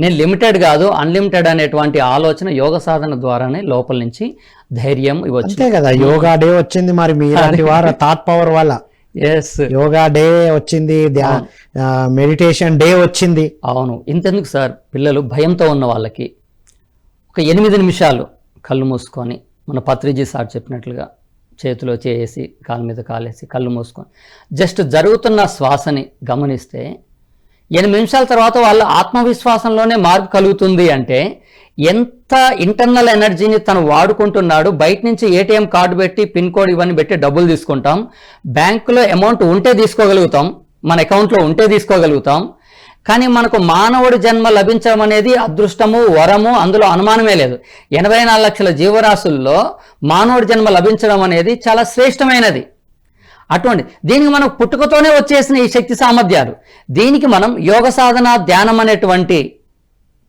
Speaker 2: నేను లిమిటెడ్ కాదు అన్లిమిటెడ్ అనేటువంటి ఆలోచన యోగ సాధన ద్వారానే లోపల నుంచి ధైర్యం ఇవ్వచ్చు
Speaker 1: కదా. యోగా డే వచ్చింది మరి మీలాంటి వారు థాట్ పవర్ వల్ల. యోగా డే వచ్చింది, మెడిటేషన్ డే వచ్చింది.
Speaker 2: అవును. ఇంతెందుకు సార్, పిల్లలు భయంతో ఉన్న వాళ్ళకి ఒక 8 నిమిషాలు కళ్ళు మూసుకొని మన పత్రిజీ సార్ చెప్పినట్లుగా చేతిలో చేసి కాలు మీద కాలేసి కళ్ళు మూసుకొని జస్ట్ జరుగుతున్న శ్వాసని గమనిస్తే 8 నిమిషాల తర్వాత వాళ్ళ ఆత్మవిశ్వాసంలోనే మార్పు కలుగుతుంది. అంటే ఎంత ఇంటర్నల్ ఎనర్జీని తను వాడుకుంటున్నాడు. బయట నుంచి ఏటీఎం కార్డు పెట్టి పిన్ కోడ్ ఇవన్నీ పెట్టి డబ్బులు తీసుకుంటాం, బ్యాంకులో అమౌంట్ ఉంటే తీసుకోగలుగుతాం, మన అకౌంట్లో ఉంటే తీసుకోగలుగుతాం. కానీ మనకు మానవుడి జన్మ లభించడం అనేది అదృష్టము, వరము, అందులో అనుమానమే లేదు. 84 లక్షల జీవరాశుల్లో మానవుడి జన్మ లభించడం అనేది చాలా శ్రేష్టమైనది. అటువంటి దీనికి మనం పుట్టుకతోనే వచ్చేసిన ఈ శక్తి సామర్థ్యాలు, దీనికి మనం యోగ సాధన, ధ్యానం అనేటువంటి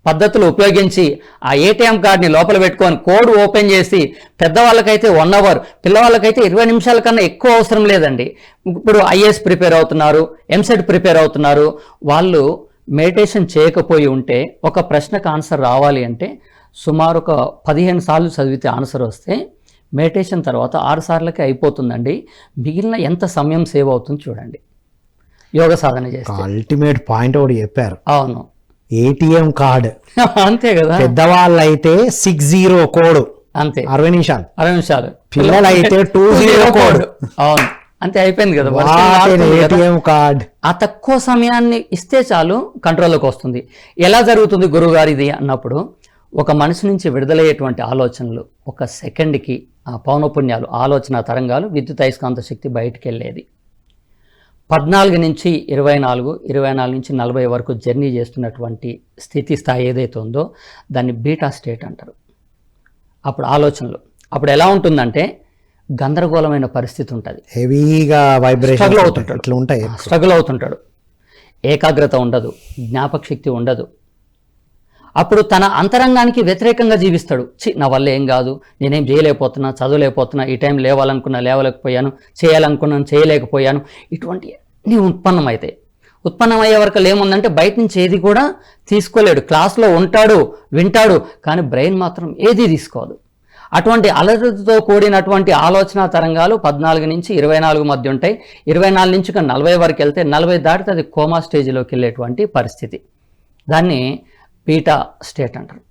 Speaker 2: పద్ధతులు ఉపయోగించి ఆ ఏటీఎం కార్డ్ని లోపల పెట్టుకొని కోడ్ ఓపెన్ చేసి, పెద్దవాళ్ళకైతే 1 అవర్, పిల్లవాళ్ళకైతే 20 నిమిషాల కన్నా ఎక్కువ అవసరం లేదండి. ఇప్పుడు ఐఏఎస్ ప్రిపేర్ అవుతున్నారు, ఎంసెట్ ప్రిపేర్ అవుతున్నారు, వాళ్ళు మెడిటేషన్ చేయకపోయి ఉంటే ఒక ప్రశ్నకు ఆన్సర్ రావాలి అంటే సుమారు ఒక 15 సార్లు చదివితే ఆన్సర్ వస్తే మెడిటేషన్ తర్వాత 6 సార్లకే అయిపోతుందండి. మిగిలిన ఎంత సమయం సేవ్ అవుతుంది చూడండి. యోగ సాధన చేస్తే.
Speaker 1: అల్టిమేట్ పాయింట్ ఒకటి చెప్పారు.
Speaker 2: అవును.
Speaker 1: ఏటీఎం కార్డు
Speaker 2: అంతే కదా.
Speaker 1: పెద్దవాళ్ళు అయితే 60 కోడ్,
Speaker 2: అంతే
Speaker 1: 60 నిమిషాలు.
Speaker 2: 60 నిమిషాలు.
Speaker 1: పిల్లలు అయితే 20 కోడ్.
Speaker 2: అవును, అంతే అయిపోయింది కదా.
Speaker 1: ఏటీఎం కార్డ్
Speaker 2: ఆ తక్కువ సమయాన్ని ఇస్తే చాలు కంట్రోల్లోకి వస్తుంది. ఎలా జరుగుతుంది గురువుగారు ఇది అన్నప్పుడు, ఒక మనసు నుంచి విడుదలయ్యేటువంటి ఆలోచనలు ఒక సెకండ్కి ఆ పౌనపుణ్యాలు, ఆలోచన తరంగాలు, విద్యుత్ అయస్కాంత శక్తి బయటికి వెళ్ళేది. 14 నుంచి 24, 24 నుంచి 40 వరకు జర్నీ చేస్తున్నటువంటి స్థితి స్థాయి ఏదైతే ఉందో దాన్ని బీటా స్టేట్ అంటారు. అప్పుడు ఆలోచనలు అప్పుడు ఎలా ఉంటుందంటే గందరగోళమైన పరిస్థితి ఉంటుంది.
Speaker 1: హెవీగా వైబ్రేషన్
Speaker 2: స్ట్రగుల్ అవుతుంటాడు,
Speaker 1: ఇట్లా ఉంటాయి.
Speaker 2: స్ట్రగుల్ అవుతుంటాడు. ఏకాగ్రత ఉండదు, జ్ఞాపక శక్తి ఉండదు. అప్పుడు తన అంతరంగానికి వ్యతిరేకంగా జీవిస్తాడు. నా వల్ల ఏం కాదు, నేనేం చేయలేకపోతున్నా, చదవలేకపోతున్నా, ఈ టైం లేవాలనుకున్నా లేవలేకపోయాను, చేయాలనుకున్నాను చేయలేకపోయాను, ఇటువంటివన్నీ ఉత్పన్నమవుతాయి. ఉత్పన్నమయ్యే వరకు ఏముందంటే బయట నుంచి ఏది కూడా తీసుకోలేడు. క్లాస్లో ఉంటాడు, వింటాడు, కానీ బ్రెయిన్ మాత్రం ఏది తీసుకోదు. అటువంటి అలజడితో కూడినటువంటి ఆలోచన తరంగాలు 14 నుంచి 24 మధ్య ఉంటాయి. 24 నుంచి 40 వరకు వెళ్తే 40 దాటితే అది కోమా స్టేజ్లోకి వెళ్ళేటువంటి పరిస్థితి. దాన్ని బీటా స్టేట్ అంటారు.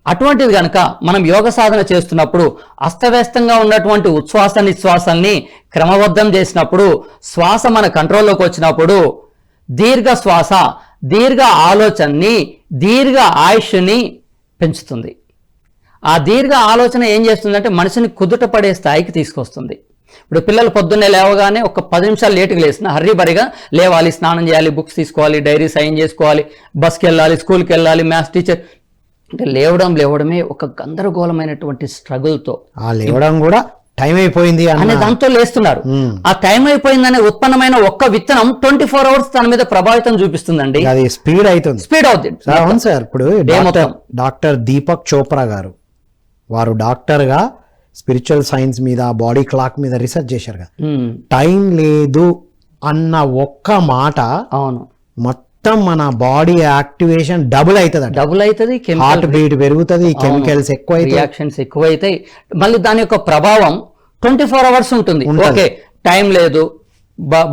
Speaker 2: అటువంటిది కనుక మనం యోగ సాధన చేస్తున్నప్పుడు అస్తవ్యస్తంగా ఉన్నటువంటి ఉచ్ఛ్వాస నిశ్వాసాల్ని క్రమబద్ధం చేసినప్పుడు, శ్వాస మన కంట్రోల్లోకి వచ్చినప్పుడు దీర్ఘ శ్వాస దీర్ఘ ఆలోచనని, దీర్ఘ ఆయుష్ని పెంచుతుంది. ఆ దీర్ఘ ఆలోచన ఏం చేస్తుందంటే మనిషిని కుదుట పడే స్థాయికి తీసుకొస్తుంది. ఇప్పుడు పిల్లలు పొద్దున్నే లేవగానే ఒక 10 నిమిషాలు లేటుగా లేసిన హర్రీబరిగా లేవాలి, స్నానం చేయాలి, బుక్స్ తీసుకోవాలి, డైరీ సైన్ చేసుకోవాలి, బస్కి వెళ్ళాలి, స్కూల్కి వెళ్ళాలి, మ్యాథ్స్ టీచర్ అంటే లేవడమే ఒక గందరగోళమైనటువంటి స్ట్రగుల్తో
Speaker 1: లేవడం కూడా టైం అయిపోయింది
Speaker 2: అనే దాంతో లేస్తున్నారు. ఆ టైం అయిపోయిందనే ఉత్పన్నమైన ఒక్క విత్తనం 24 అవర్స్ తన మీద ప్రభావితం చూపిస్తుందండి.
Speaker 1: అది స్పీడ్ అవుతుంది,
Speaker 2: స్పీడ్ అవుతుంది.
Speaker 1: అవును సార్. ఇప్పుడు డాక్టర్ దీపక్ చోప్రా గారు, వారు డాక్టర్గా స్పిరిచువల్ సైన్స్ మీద, బాడీ క్లాక్ మీద రీసెర్చ్ చేశారు కదా. టైం లేదు అన్న ఒక్క మాట
Speaker 2: అవును
Speaker 1: మొత్తం మన బాడీ యాక్టివేషన్ డబుల్ అవుతుంది, హార్ట్ బీట్ పెరుగుతుంది, కెమికల్స్ ఎక్కువ,
Speaker 2: రియాక్షన్స్ ఎక్కువైతాయి. మళ్ళీ దాని యొక్క ప్రభావం 24 అవర్స్ ఉంటుంది. ఓకే, టైం లేదు,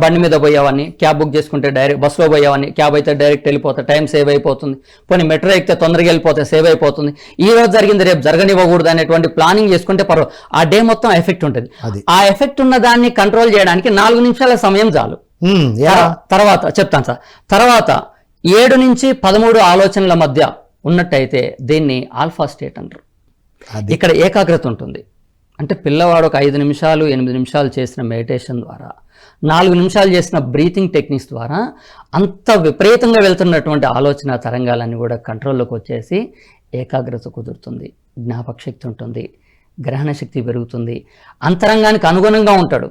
Speaker 2: బండి మీద పోయేవాడిని, క్యాబ్ బుక్ చేసుకుంటే డైరెక్ట్ బస్సులో పోయేవాడిని, క్యాబ్ అయితే డైరెక్ట్ వెళ్ళిపోతా, టైం సేవ్ అయిపోతుంది. పోనీ మెట్రో ఎక్కితే తొందరగా వెళ్ళిపోతే సేవ్ అయిపోతుంది. ఈ రోజు జరిగింది రేపు జరగనివ్వకూడదు అనేటువంటి ప్లానింగ్ చేసుకుంటే పర్వాలేదు. ఆ డే మొత్తం ఎఫెక్ట్ ఉంటుంది. ఆ ఎఫెక్ట్ ఉన్న దాన్ని కంట్రోల్ చేయడానికి 4 నిమిషాల సమయం చాలు. తర్వాత చెప్తాను సార్. తర్వాత 7 నుంచి 13 ఆలోచనల మధ్య ఉన్నట్టయితే దీన్ని ఆల్ఫా స్టేట్ అంటారు. ఇక్కడ ఏకాగ్రత ఉంటుంది. అంటే పిల్లవాడు ఒక 5 నిమిషాలు 8 నిమిషాలు చేసిన మెడిటేషన్ ద్వారా, 4 నిమిషాలు చేసిన బ్రీతింగ్ టెక్నిక్స్ ద్వారా అంత విపరీతంగా వెళ్తున్నటువంటి ఆలోచన తరంగాలన్నీ కూడా కంట్రోల్లోకి వచ్చేసి ఏకాగ్రత కుదురుతుంది, జ్ఞాపక శక్తి ఉంటుంది, గ్రహణ శక్తి పెరుగుతుంది, అంతరంగానికి అనుగుణంగా ఉంటాడు.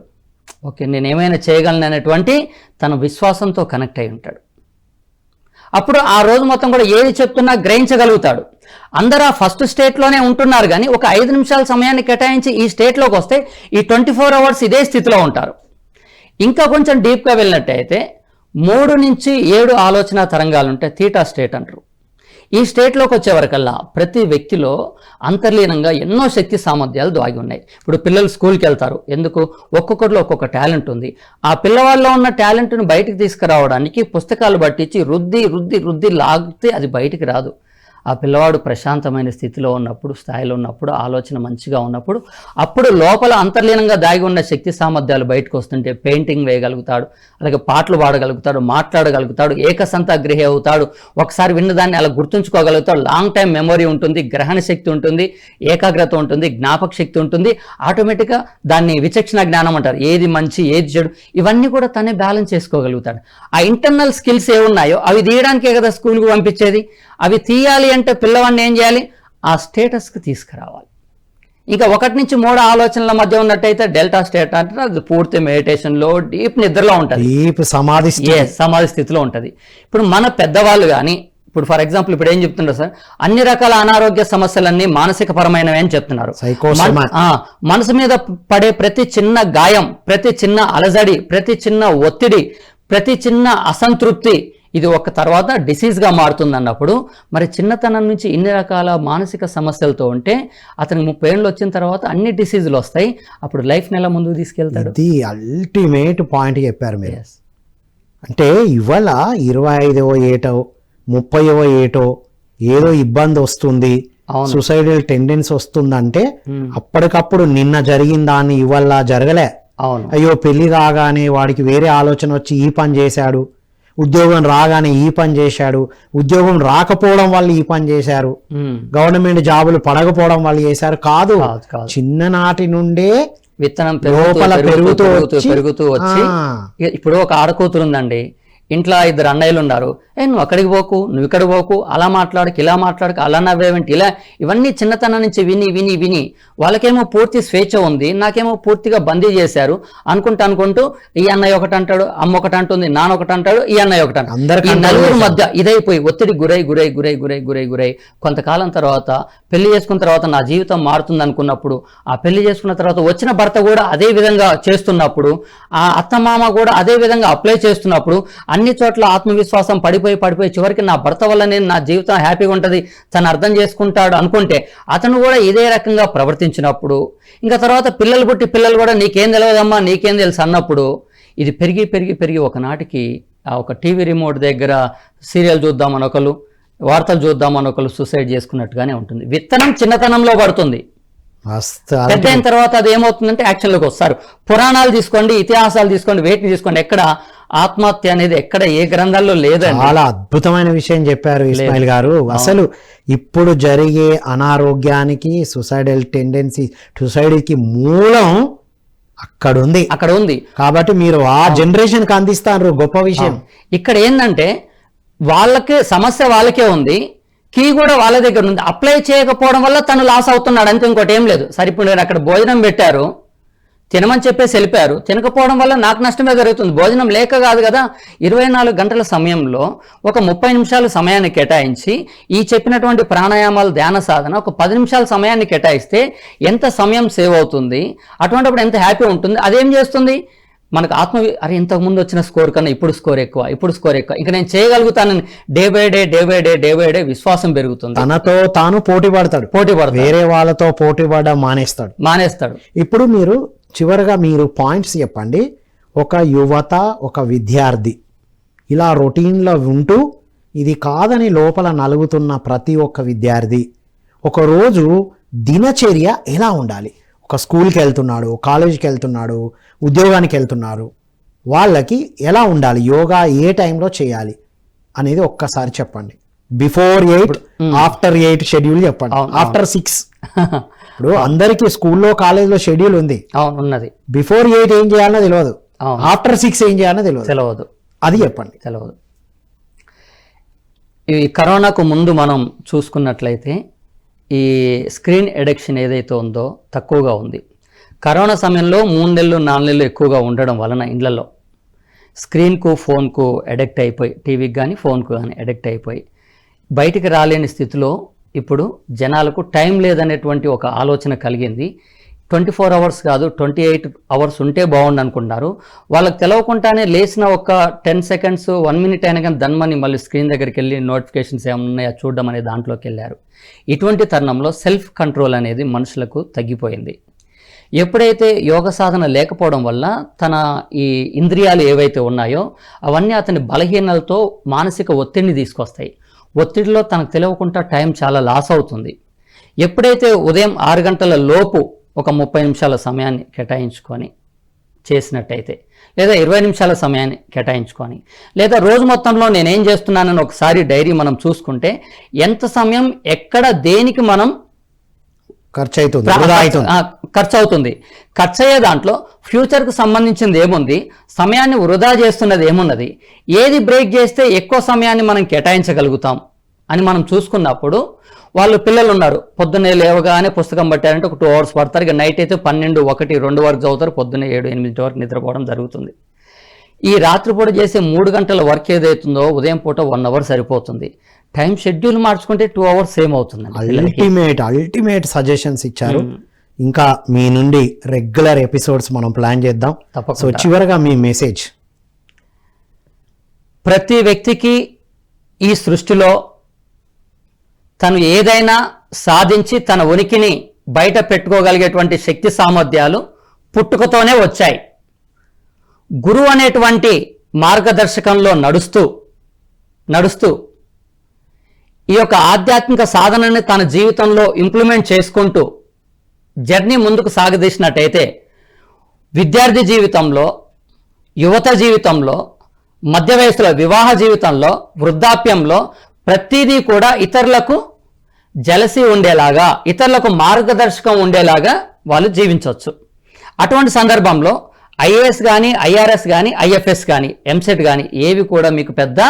Speaker 2: ఓకే, నేను ఏమైనా చేయగలను అనేటువంటి తన విశ్వాసంతో కనెక్ట్ అయి ఉంటాడు. అప్పుడు ఆ రోజు మొత్తం కూడా ఏది చెప్తున్నా గ్రహించగలుగుతాడు. అందరూ ఆ ఫస్ట్ స్టేట్లోనే ఉంటున్నారు, కానీ ఒక 5 నిమిషాల సమయాన్ని కేటాయించి ఈ స్టేట్లోకి వస్తే ఈ 24 అవర్స్ ఇదే స్థితిలో ఉంటారు. ఇంకా కొంచెం డీప్గా వెళ్ళినట్టయితే 3 నుంచి 7 ఆలోచన తరంగాలు ఉంటాయి, థీటా స్టేట్ అంటారు. ఈ స్టేట్లోకి వచ్చేవరకల్లా ప్రతి వ్యక్తిలో అంతర్లీనంగా ఎన్నో శక్తి సామర్థ్యాలు దాగి ఉన్నాయి. ఇప్పుడు పిల్లలు స్కూల్కి వెళ్తారు, ఎందుకు? ఒక్కొక్కరిలో ఒక్కొక్క టాలెంట్ ఉంది. ఆ పిల్లవాళ్ళలో ఉన్న టాలెంట్ను బయటికి తీసుకురావడానికి పుస్తకాలు పట్టించి రుద్ది లాగితే అది బయటికి రాదు. ఆ పిల్లవాడు ప్రశాంతమైన స్థితిలో ఉన్నప్పుడు, స్థాయిలో ఉన్నప్పుడు, ఆలోచన మంచిగా ఉన్నప్పుడు, అప్పుడు లోపల అంతర్లీనంగా దాగి ఉన్న శక్తి సామర్థ్యాలు బయటకు వస్తుంటే పెయింటింగ్ వేయగలుగుతాడు, అలాగే పాటలు పాడగలుగుతాడు, మాట్లాడగలుగుతాడు, ఏకసంతాగ్రహి అవుతాడు, ఒకసారి విన్నదాన్ని అలా గుర్తుంచుకోగలుగుతాడు, లాంగ్ టైం మెమొరీ ఉంటుంది, గ్రహణ శక్తి ఉంటుంది, ఏకాగ్రత ఉంటుంది, జ్ఞాపక శక్తి ఉంటుంది. ఆటోమేటిక్గా దాన్ని విచక్షణ జ్ఞానం అంటారు, ఏది మంచి ఏది చెడు ఇవన్నీ కూడా తనే బ్యాలెన్స్ చేసుకోగలుగుతాడు. ఆ ఇంటర్నల్ స్కిల్స్ ఏమున్నాయో అవి తీయడానికే కదా స్కూల్కి పంపించేది. అవి తీయాలి అంటే పిల్లవాడిని ఏం చేయాలి? ఆ స్టేటస్కి తీసుకురావాలి. ఇంకా 1 నుంచి 3 ఆలోచనల మధ్య ఉన్నట్టయితే డెల్టా స్టేట్ అంటే అది పూర్తి మెడిటేషన్లో డీప్ నిద్రలో ఉంటుంది, డీప్ సమాధి స్థితిలో ఉంటుంది. ఇప్పుడు మన పెద్దవాళ్ళు కానీ, ఇప్పుడు ఫర్ ఎగ్జాంపుల్ ఇప్పుడు ఏం చెప్తున్నారు సార్, అన్ని రకాల అనారోగ్య సమస్యలన్నీ మానసిక పరమైనవి అని చెప్తున్నారు. మనసు మీద పడే ప్రతి చిన్న గాయం, ప్రతి చిన్న అలజడి, ప్రతి చిన్న ఒత్తిడి, ప్రతి చిన్న అసంతృప్తి ఇది ఒక తర్వాత డిసీజ్గా మారుతుంది అన్నప్పుడు, మరి చిన్నతనం నుంచి ఇన్ని రకాల మానసిక సమస్యలతో ఉంటే అతనికి 30 ఏళ్ళు వచ్చిన తర్వాత అన్ని డిసీజులు వస్తాయి. అప్పుడు లైఫ్ నెల ముందుకు తీసుకెళ్తాడు.
Speaker 1: ఇది అల్టిమేట్ పాయింట్ చెప్పారు మీరు. అంటే ఇవాళ 25వ ఏటో 30వ ఏటో ఏదో ఇబ్బంది వస్తుంది,
Speaker 2: అవును.
Speaker 1: సూసైడల్ టెండెన్సీ వస్తుందంటే అప్పటికప్పుడు నిన్న జరిగిన దాన్ని ఇవాళ జరగలే.
Speaker 2: అవును.
Speaker 1: అయ్యో పెళ్లి రాగానే వాడికి వేరే ఆలోచన వచ్చి ఈ పని చేశాడు, ఉద్యోగం రాగానే ఈ పని చేశాడు, ఉద్యోగం రాకపోవడం వల్ల ఈ పని చేశారు, గవర్నమెంట్ జాబులు పడకపోవడం వల్ల చేశారు. కాదు, చిన్ననాటి నుండే
Speaker 2: విత్తనం
Speaker 1: లోపల
Speaker 2: పెరుగుతూ వచ్చి ఇప్పుడు ఒక ఆడకూతురు ఉందండి, ఇంట్లో 2 అన్నయ్యలు ఉన్నారు. నువ్వు అక్కడికి పోకు, నువ్వు ఇక్కడికి పోకు, అలా మాట్లాడకు, ఇలా మాట్లాడకు, అలా నవ్వేంటి, ఇలా ఇవన్నీ చిన్నతనం నుంచి విని విని విని వాళ్ళకేమో పూర్తి స్వేచ్ఛ ఉంది, నాకేమో పూర్తిగా బందీ చేశారు అనుకుంటూ ఈ అన్నయ్య ఒకటి అంటాడు, అమ్మ ఒకటి అంటుంది, నాన్న ఒకటి అంటాడు, ఈ అన్నయ్య ఒకటి అంటాడు. ఈ నలుగురు మధ్య ఇదైపోయి ఒత్తిడి గురై కొంతకాలం తర్వాత పెళ్లి చేసుకున్న తర్వాత నా జీవితం మారుతుంది అనుకున్నప్పుడు, ఆ పెళ్లి చేసుకున్న తర్వాత వచ్చిన భర్త కూడా అదే విధంగా చేస్తున్నప్పుడు, ఆ అత్తమామ కూడా అదే విధంగా అప్లై చేస్తున్నప్పుడు, అన్ని చోట్ల ఆత్మవిశ్వాసం పడిపోయి చివరికి నా భర్త వల్ల నేను నా జీవితం హ్యాపీగా ఉంటుంది, తను అర్థం చేసుకుంటాడు అనుకుంటే అతను కూడా ఇదే రకంగా ప్రవర్తించినప్పుడు, ఇంకా తర్వాత పిల్లలు కూడా నీకేం తెలియదమ్మా, నీకేం తెలుసు అన్నప్పుడు, ఇది పెరిగి ఒకనాటికి ఆ ఒక టీవీ రిమోట్ దగ్గర సీరియల్ చూద్దామని ఒకరు, వార్తలు చూద్దామని ఒకరు సూసైడ్ చేసుకున్నట్టుగానే ఉంటుంది. విత్తనం చిన్నతనంలో పడుతుంది, పెద్ద అయిన తర్వాత అది ఏమవుతుందంటే యాక్షన్లోకి వస్తారు. పురాణాలు తీసుకోండి, ఇతిహాసాలు తీసుకోండి, వేటిని తీసుకోండి, ఎక్కడ ఆత్మహత్య అనేది ఎక్కడ ఏ గ్రంథాల్లో లేదండి.
Speaker 1: చాలా అద్భుతమైన విషయం చెప్పారు ఇస్మాయిల్ గారు. అసలు ఇప్పుడు జరిగే అనారోగ్యానికి, సూసైడల్ టెండెన్సీ, సూసైడ్కి మూలం అక్కడ ఉంది. కాబట్టి మీరు ఆ జనరేషన్ కి అందిస్తారు, గొప్ప విషయం.
Speaker 2: ఇక్కడ ఏంటంటే వాళ్ళకి సమస్య వాళ్ళకే ఉంది, కీ కూడా వాళ్ళ దగ్గర ఉంది. అప్లై చేయకపోవడం వల్ల తను లాస్ అవుతున్నాడు అంతే, ఇంకోటి ఏం లేదు. సరే ఇప్పుడు నేను అక్కడ భోజనం పెట్టారు, తినమని చెప్పేసి వెళ్ళిపోయారు, తినకపోవడం వల్ల నాకు నష్టమే జరుగుతుంది. భోజనం లేక కాదు కదా. 24 గంటల సమయంలో ఒక 30 నిమిషాలు సమయాన్ని కేటాయించి ఈ చెప్పినటువంటి ప్రాణాయామాలు, ధ్యాన సాధన ఒక 10 నిమిషాల సమయాన్ని కేటాయిస్తే ఎంత సమయం సేవ్ అవుతుంది, అటువంటిప్పుడు ఎంత హ్యాపీ ఉంటుంది. అదేం చేస్తుంది మనకు అరే ఇంతకుముందు వచ్చిన స్కోర్ కన్నా ఇప్పుడు స్కోర్ ఎక్కువ, ఇంకా నేను చేయగలుగుతానని డే బై డే విశ్వాసం పెరుగుతుంది.
Speaker 1: తనతో తాను పోటీ పడతాడు, వేరే వాళ్ళతో పోటీ పడడం మానేస్తాడు. ఇప్పుడు మీరు చివరిగా మీరు పాయింట్స్ చెప్పండి. ఒక యువత, ఒక విద్యార్థి ఇలా రొటీన్లో ఉంటూ ఇది కాదని లోపల నలుగుతున్న ప్రతి ఒక్క విద్యార్థి ఒకరోజు దినచర్య ఎలా ఉండాలి? ఒక స్కూల్కి వెళ్తున్నాడు, కాలేజీకి వెళ్తున్నాడు, ఉద్యోగానికి వెళ్తున్నారు, వాళ్ళకి ఎలా ఉండాలి? యోగా ఏ టైంలో చేయాలి అనేది ఒక్కసారి చెప్పండి. బిఫోర్ 8, ఆఫ్టర్ 8 షెడ్యూల్ చెప్పండి. ఆఫ్టర్ 6 ఇప్పుడు అందరికీ స్కూల్లో కాలేజీలో షెడ్యూల్ ఉంది,
Speaker 2: ఉన్నది.
Speaker 1: బిఫోర్ 8 ఏం చేయాలనో తెలియదు, ఆఫ్టర్ 6 ఏం చేయాలనో తెలియదు. అది చెప్పండి.
Speaker 2: తెలియదు. ఈ కరోనాకు ముందు మనం చూసుకున్నట్లయితే ఈ స్క్రీన్ ఎడిక్షన్ ఏదైతే ఉందో తక్కువగా ఉంది. కరోనా సమయంలో 3 నెలలు 4 నెలలు ఎక్కువగా ఉండడం వలన ఇండ్లలో స్క్రీన్కు, ఫోన్కు అడిక్ట్ అయిపోయి, టీవీకి కానీ ఫోన్కు కానీ అడిక్ట్ అయిపోయి బయటికి రాలేని స్థితిలో ఇప్పుడు జనాలకు టైం లేదనేటువంటి ఒక ఆలోచన కలిగింది. 24 అవర్స్ కాదు 28 అవర్స్ ఉంటే బాగుండు అనుకుంటున్నారు. వాళ్ళకి తెలవకుండానే లేచిన ఒక 10 సెకండ్స్ 1 మినిట్ అయినా కానీ దన్మని మళ్ళీ స్క్రీన్ దగ్గరికి వెళ్ళి నోటిఫికేషన్స్ ఏమైనా ఉన్నాయా చూడడం అనే దాంట్లోకి వెళ్ళారు. ఇటువంటి తరుణంలో సెల్ఫ్ కంట్రోల్ అనేది మనుషులకు తగ్గిపోయింది. ఎప్పుడైతే యోగ సాధన లేకపోవడం వల్ల తన ఈ ఇంద్రియాలు ఏవైతే ఉన్నాయో అవన్నీ అతని బలహీనలతో మానసిక ఒత్తిడిని తీసుకొస్తాయి. ఒత్తిడిలో తనకు తెలియకుండా టైం చాలా లాస్ అవుతుంది. ఎప్పుడైతే ఉదయం 6 గంటల లోపు ఒక 30 నిమిషాల సమయాన్ని కేటాయించుకొని చేసినట్టయితే, లేదా 20 నిమిషాల సమయాన్ని కేటాయించుకొని, లేదా రోజు మొత్తంలో నేనేం చేస్తున్నానని ఒకసారి డైరీ మనం చూసుకుంటే ఎంత సమయం ఎక్కడ దేనికి మనం ఖర్చు అవుతుంది. ఖర్చు అయ్యే దాంట్లో ఫ్యూచర్కు సంబంధించింది ఏముంది, సమయాన్ని వృధా చేస్తున్నది ఏమున్నది, ఏది బ్రేక్ చేస్తే ఎక్కువ సమయాన్ని మనం కేటాయించగలుగుతాం అని మనం చూసుకున్నప్పుడు, వాళ్ళు పిల్లలు ఉన్నారు, పొద్దున్నే లేవగానే పుస్తకం పట్టారంటే ఒక 2 అవర్స్ పడతారు. ఇక నైట్ అయితే 12, 1, 2 వరకు చదువుతారు, పొద్దున్నే 7, 8 వరకు నిద్రపోవడం జరుగుతుంది. ఈ రాత్రిపూట చేసే 3 గంటల వర్క్ ఏదైతుందో ఉదయం పూట 1 అవర్ సరిపోతుంది. టైం షెడ్యూల్ మార్చుకుంటే 2 అవర్స్ సేమ్ అవుతుంది.
Speaker 1: అల్టిమేట్ సజెషన్స్ ఇచ్చారు. ఇంకా మీ నుండి రెగ్యులర్ ఎపిసోడ్స్ మనం ప్లాన్ చేద్దాం. సో చివరగా మీ మెసేజ్.
Speaker 2: ప్రతి వ్యక్తికి ఈ సృష్టిలో తను ఏదైనా సాధించి తన ఉనికిని బయట పెట్టుకోగలిగేటువంటి శక్తి సామర్థ్యాలు పుట్టుకతోనే వచ్చాయి. గురువు అనేటువంటి మార్గదర్శకంలో నడుస్తూ ఈ యొక్క ఆధ్యాత్మిక సాధనని తన జీవితంలో ఇంప్లిమెంట్ చేసుకుంటూ జర్నీ ముందుకు సాగదీసినట్టయితే విద్యార్థి జీవితంలో, యువత జీవితంలో, మధ్య వయసులో, వివాహ జీవితంలో, వృద్ధాప్యంలో ప్రతిదీ కూడా ఇతరులకు జలసి ఉండేలాగా, ఇతరులకు మార్గదర్శకం ఉండేలాగా వాళ్ళు జీవించవచ్చు. అటువంటి సందర్భంలో ఐఏఎస్ కానీ, ఐఆర్ఎస్ కానీ, ఐఎఫ్ఎస్ కానీ, ఎంసెట్ కానీ ఏవి కూడా మీకు పెద్ద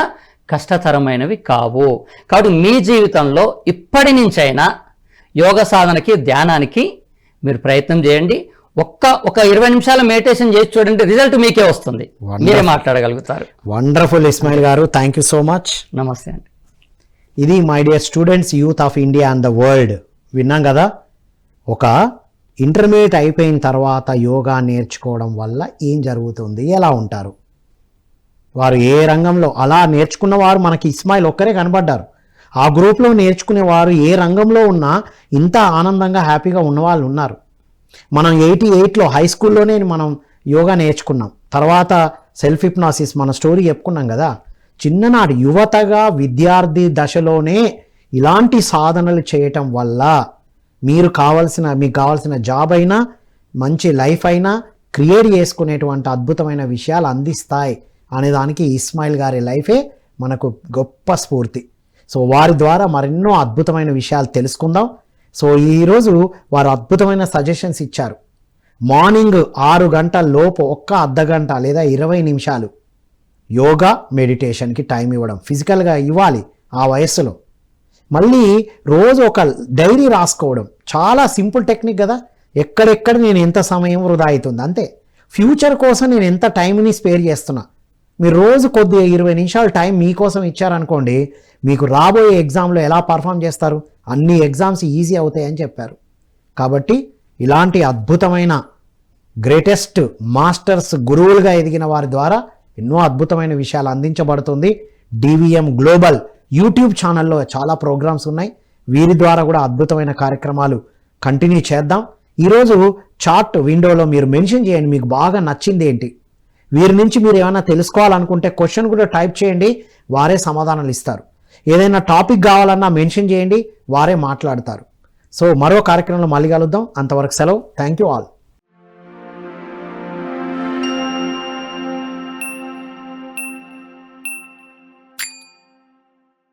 Speaker 2: కష్టతరమైనవి కావు. కాబట్టి మీ జీవితంలో ఇప్పటి నుంచైనా యోగ సాధనకి, ధ్యానానికి మీరు ప్రయత్నం చేయండి. ఒక 20 నిమిషాల మెడిటేషన్ చేసి చూడండి, రిజల్ట్ మీకే వస్తుంది, మీరే మాట్లాడగలుగుతారు.
Speaker 1: వండర్ఫుల్ ఇస్మాయిల్ గారు, థ్యాంక్ యూ సో మచ్.
Speaker 2: నమస్తే అండి.
Speaker 1: ఇది my dear students, youth of India and the world. విన్నాం కదా, ఒక ఇంటర్మీడియట్ అయిపోయిన తర్వాత యోగా నేర్చుకోవడం వల్ల ఏం జరుగుతుంది, ఎలా ఉంటారు వారు, ఏ రంగంలో. అలా నేర్చుకున్న వారు మనకి ఇస్మాయిల్ ఒక్కరే కనబడ్డారు. ఆ గ్రూప్లో నేర్చుకునేవారు ఏ రంగంలో ఉన్నా ఇంత ఆనందంగా హ్యాపీగా ఉన్నవాళ్ళు ఉన్నారు. మనం 88లో హై స్కూల్లోనే మనం యోగా నేర్చుకున్నాం. తర్వాత సెల్ఫ్ హిప్నాసిస్ మన స్టోరీ చెప్పుకున్నాం కదా. చిన్ననాటి యువతగా విద్యార్థి దశలోనే ఇలాంటి సాధనలు చేయటం వల్ల మీకు కావాల్సిన జాబ్ అయినా, మంచి లైఫ్ అయినా క్రియేట్ చేసుకునేటువంటి అద్భుతమైన విషయాలు అందిస్తాయి అనేదానికి ఇస్మాయిల్ గారి లైఫే మనకు గొప్ప స్ఫూర్తి. సో వారి ద్వారా మరెన్నో అద్భుతమైన విషయాలు తెలుసుకుందాం. సో ఈరోజు వారు అద్భుతమైన సజెషన్స్ ఇచ్చారు. మార్నింగ్ 6 గంటల లోపు ఒక్క అర్ధగంట లేదా 20 నిమిషాలు యోగా మెడిటేషన్కి టైం ఇవ్వడం, ఫిజికల్గా ఇవ్వాలి ఆ వయస్సులో. మళ్ళీ రోజు ఒక డైరీ రాసుకోవడం, చాలా సింపుల్ టెక్నిక్ కదా. ఎక్కడెక్కడ నేను ఎంత సమయం వృధా అవుతుంది, అంతే. ఫ్యూచర్ కోసం నేను ఎంత టైంని స్పేర్ చేస్తున్నా. మీరు రోజు కొద్దిగా 20 నిమిషాలు టైం మీకోసం ఇచ్చారనుకోండి, మీకు రాబోయే ఎగ్జామ్లో ఎలా పర్ఫామ్ చేస్తారు, అన్ని ఎగ్జామ్స్ ఈజీ అవుతాయని చెప్పారు. కాబట్టి ఇలాంటి అద్భుతమైన గ్రేటెస్ట్ మాస్టర్స్, గురువులుగా ఎదిగిన వారి ద్వారా ఎన్నో అద్భుతమైన విషయాలు అందించబడుతుంది. డివిఎం గ్లోబల్ యూట్యూబ్ ఛానల్లో చాలా ప్రోగ్రామ్స్ ఉన్నాయి. వీరి ద్వారా కూడా అద్భుతమైన కార్యక్రమాలు కంటిన్యూ చేద్దాం. ఈరోజు చాట్ విండోలో మీరు మెన్షన్ చేయండి మీకు బాగా నచ్చింది ఏంటి. వీరి నుంచి మీరు ఏమైనా తెలుసుకోవాలనుకుంటే క్వశ్చన్ కూడా టైప్ చేయండి, వారే సమాధానాలు ఇస్తారు. ఏదైనా టాపిక్ కావాలన్నా మెన్షన్ చేయండి, వారే మాట్లాడతారు. సో మరో కార్యక్రమంలో మళ్ళీ కలుద్దాం. అంతవరకు సెలవు. Thank you all.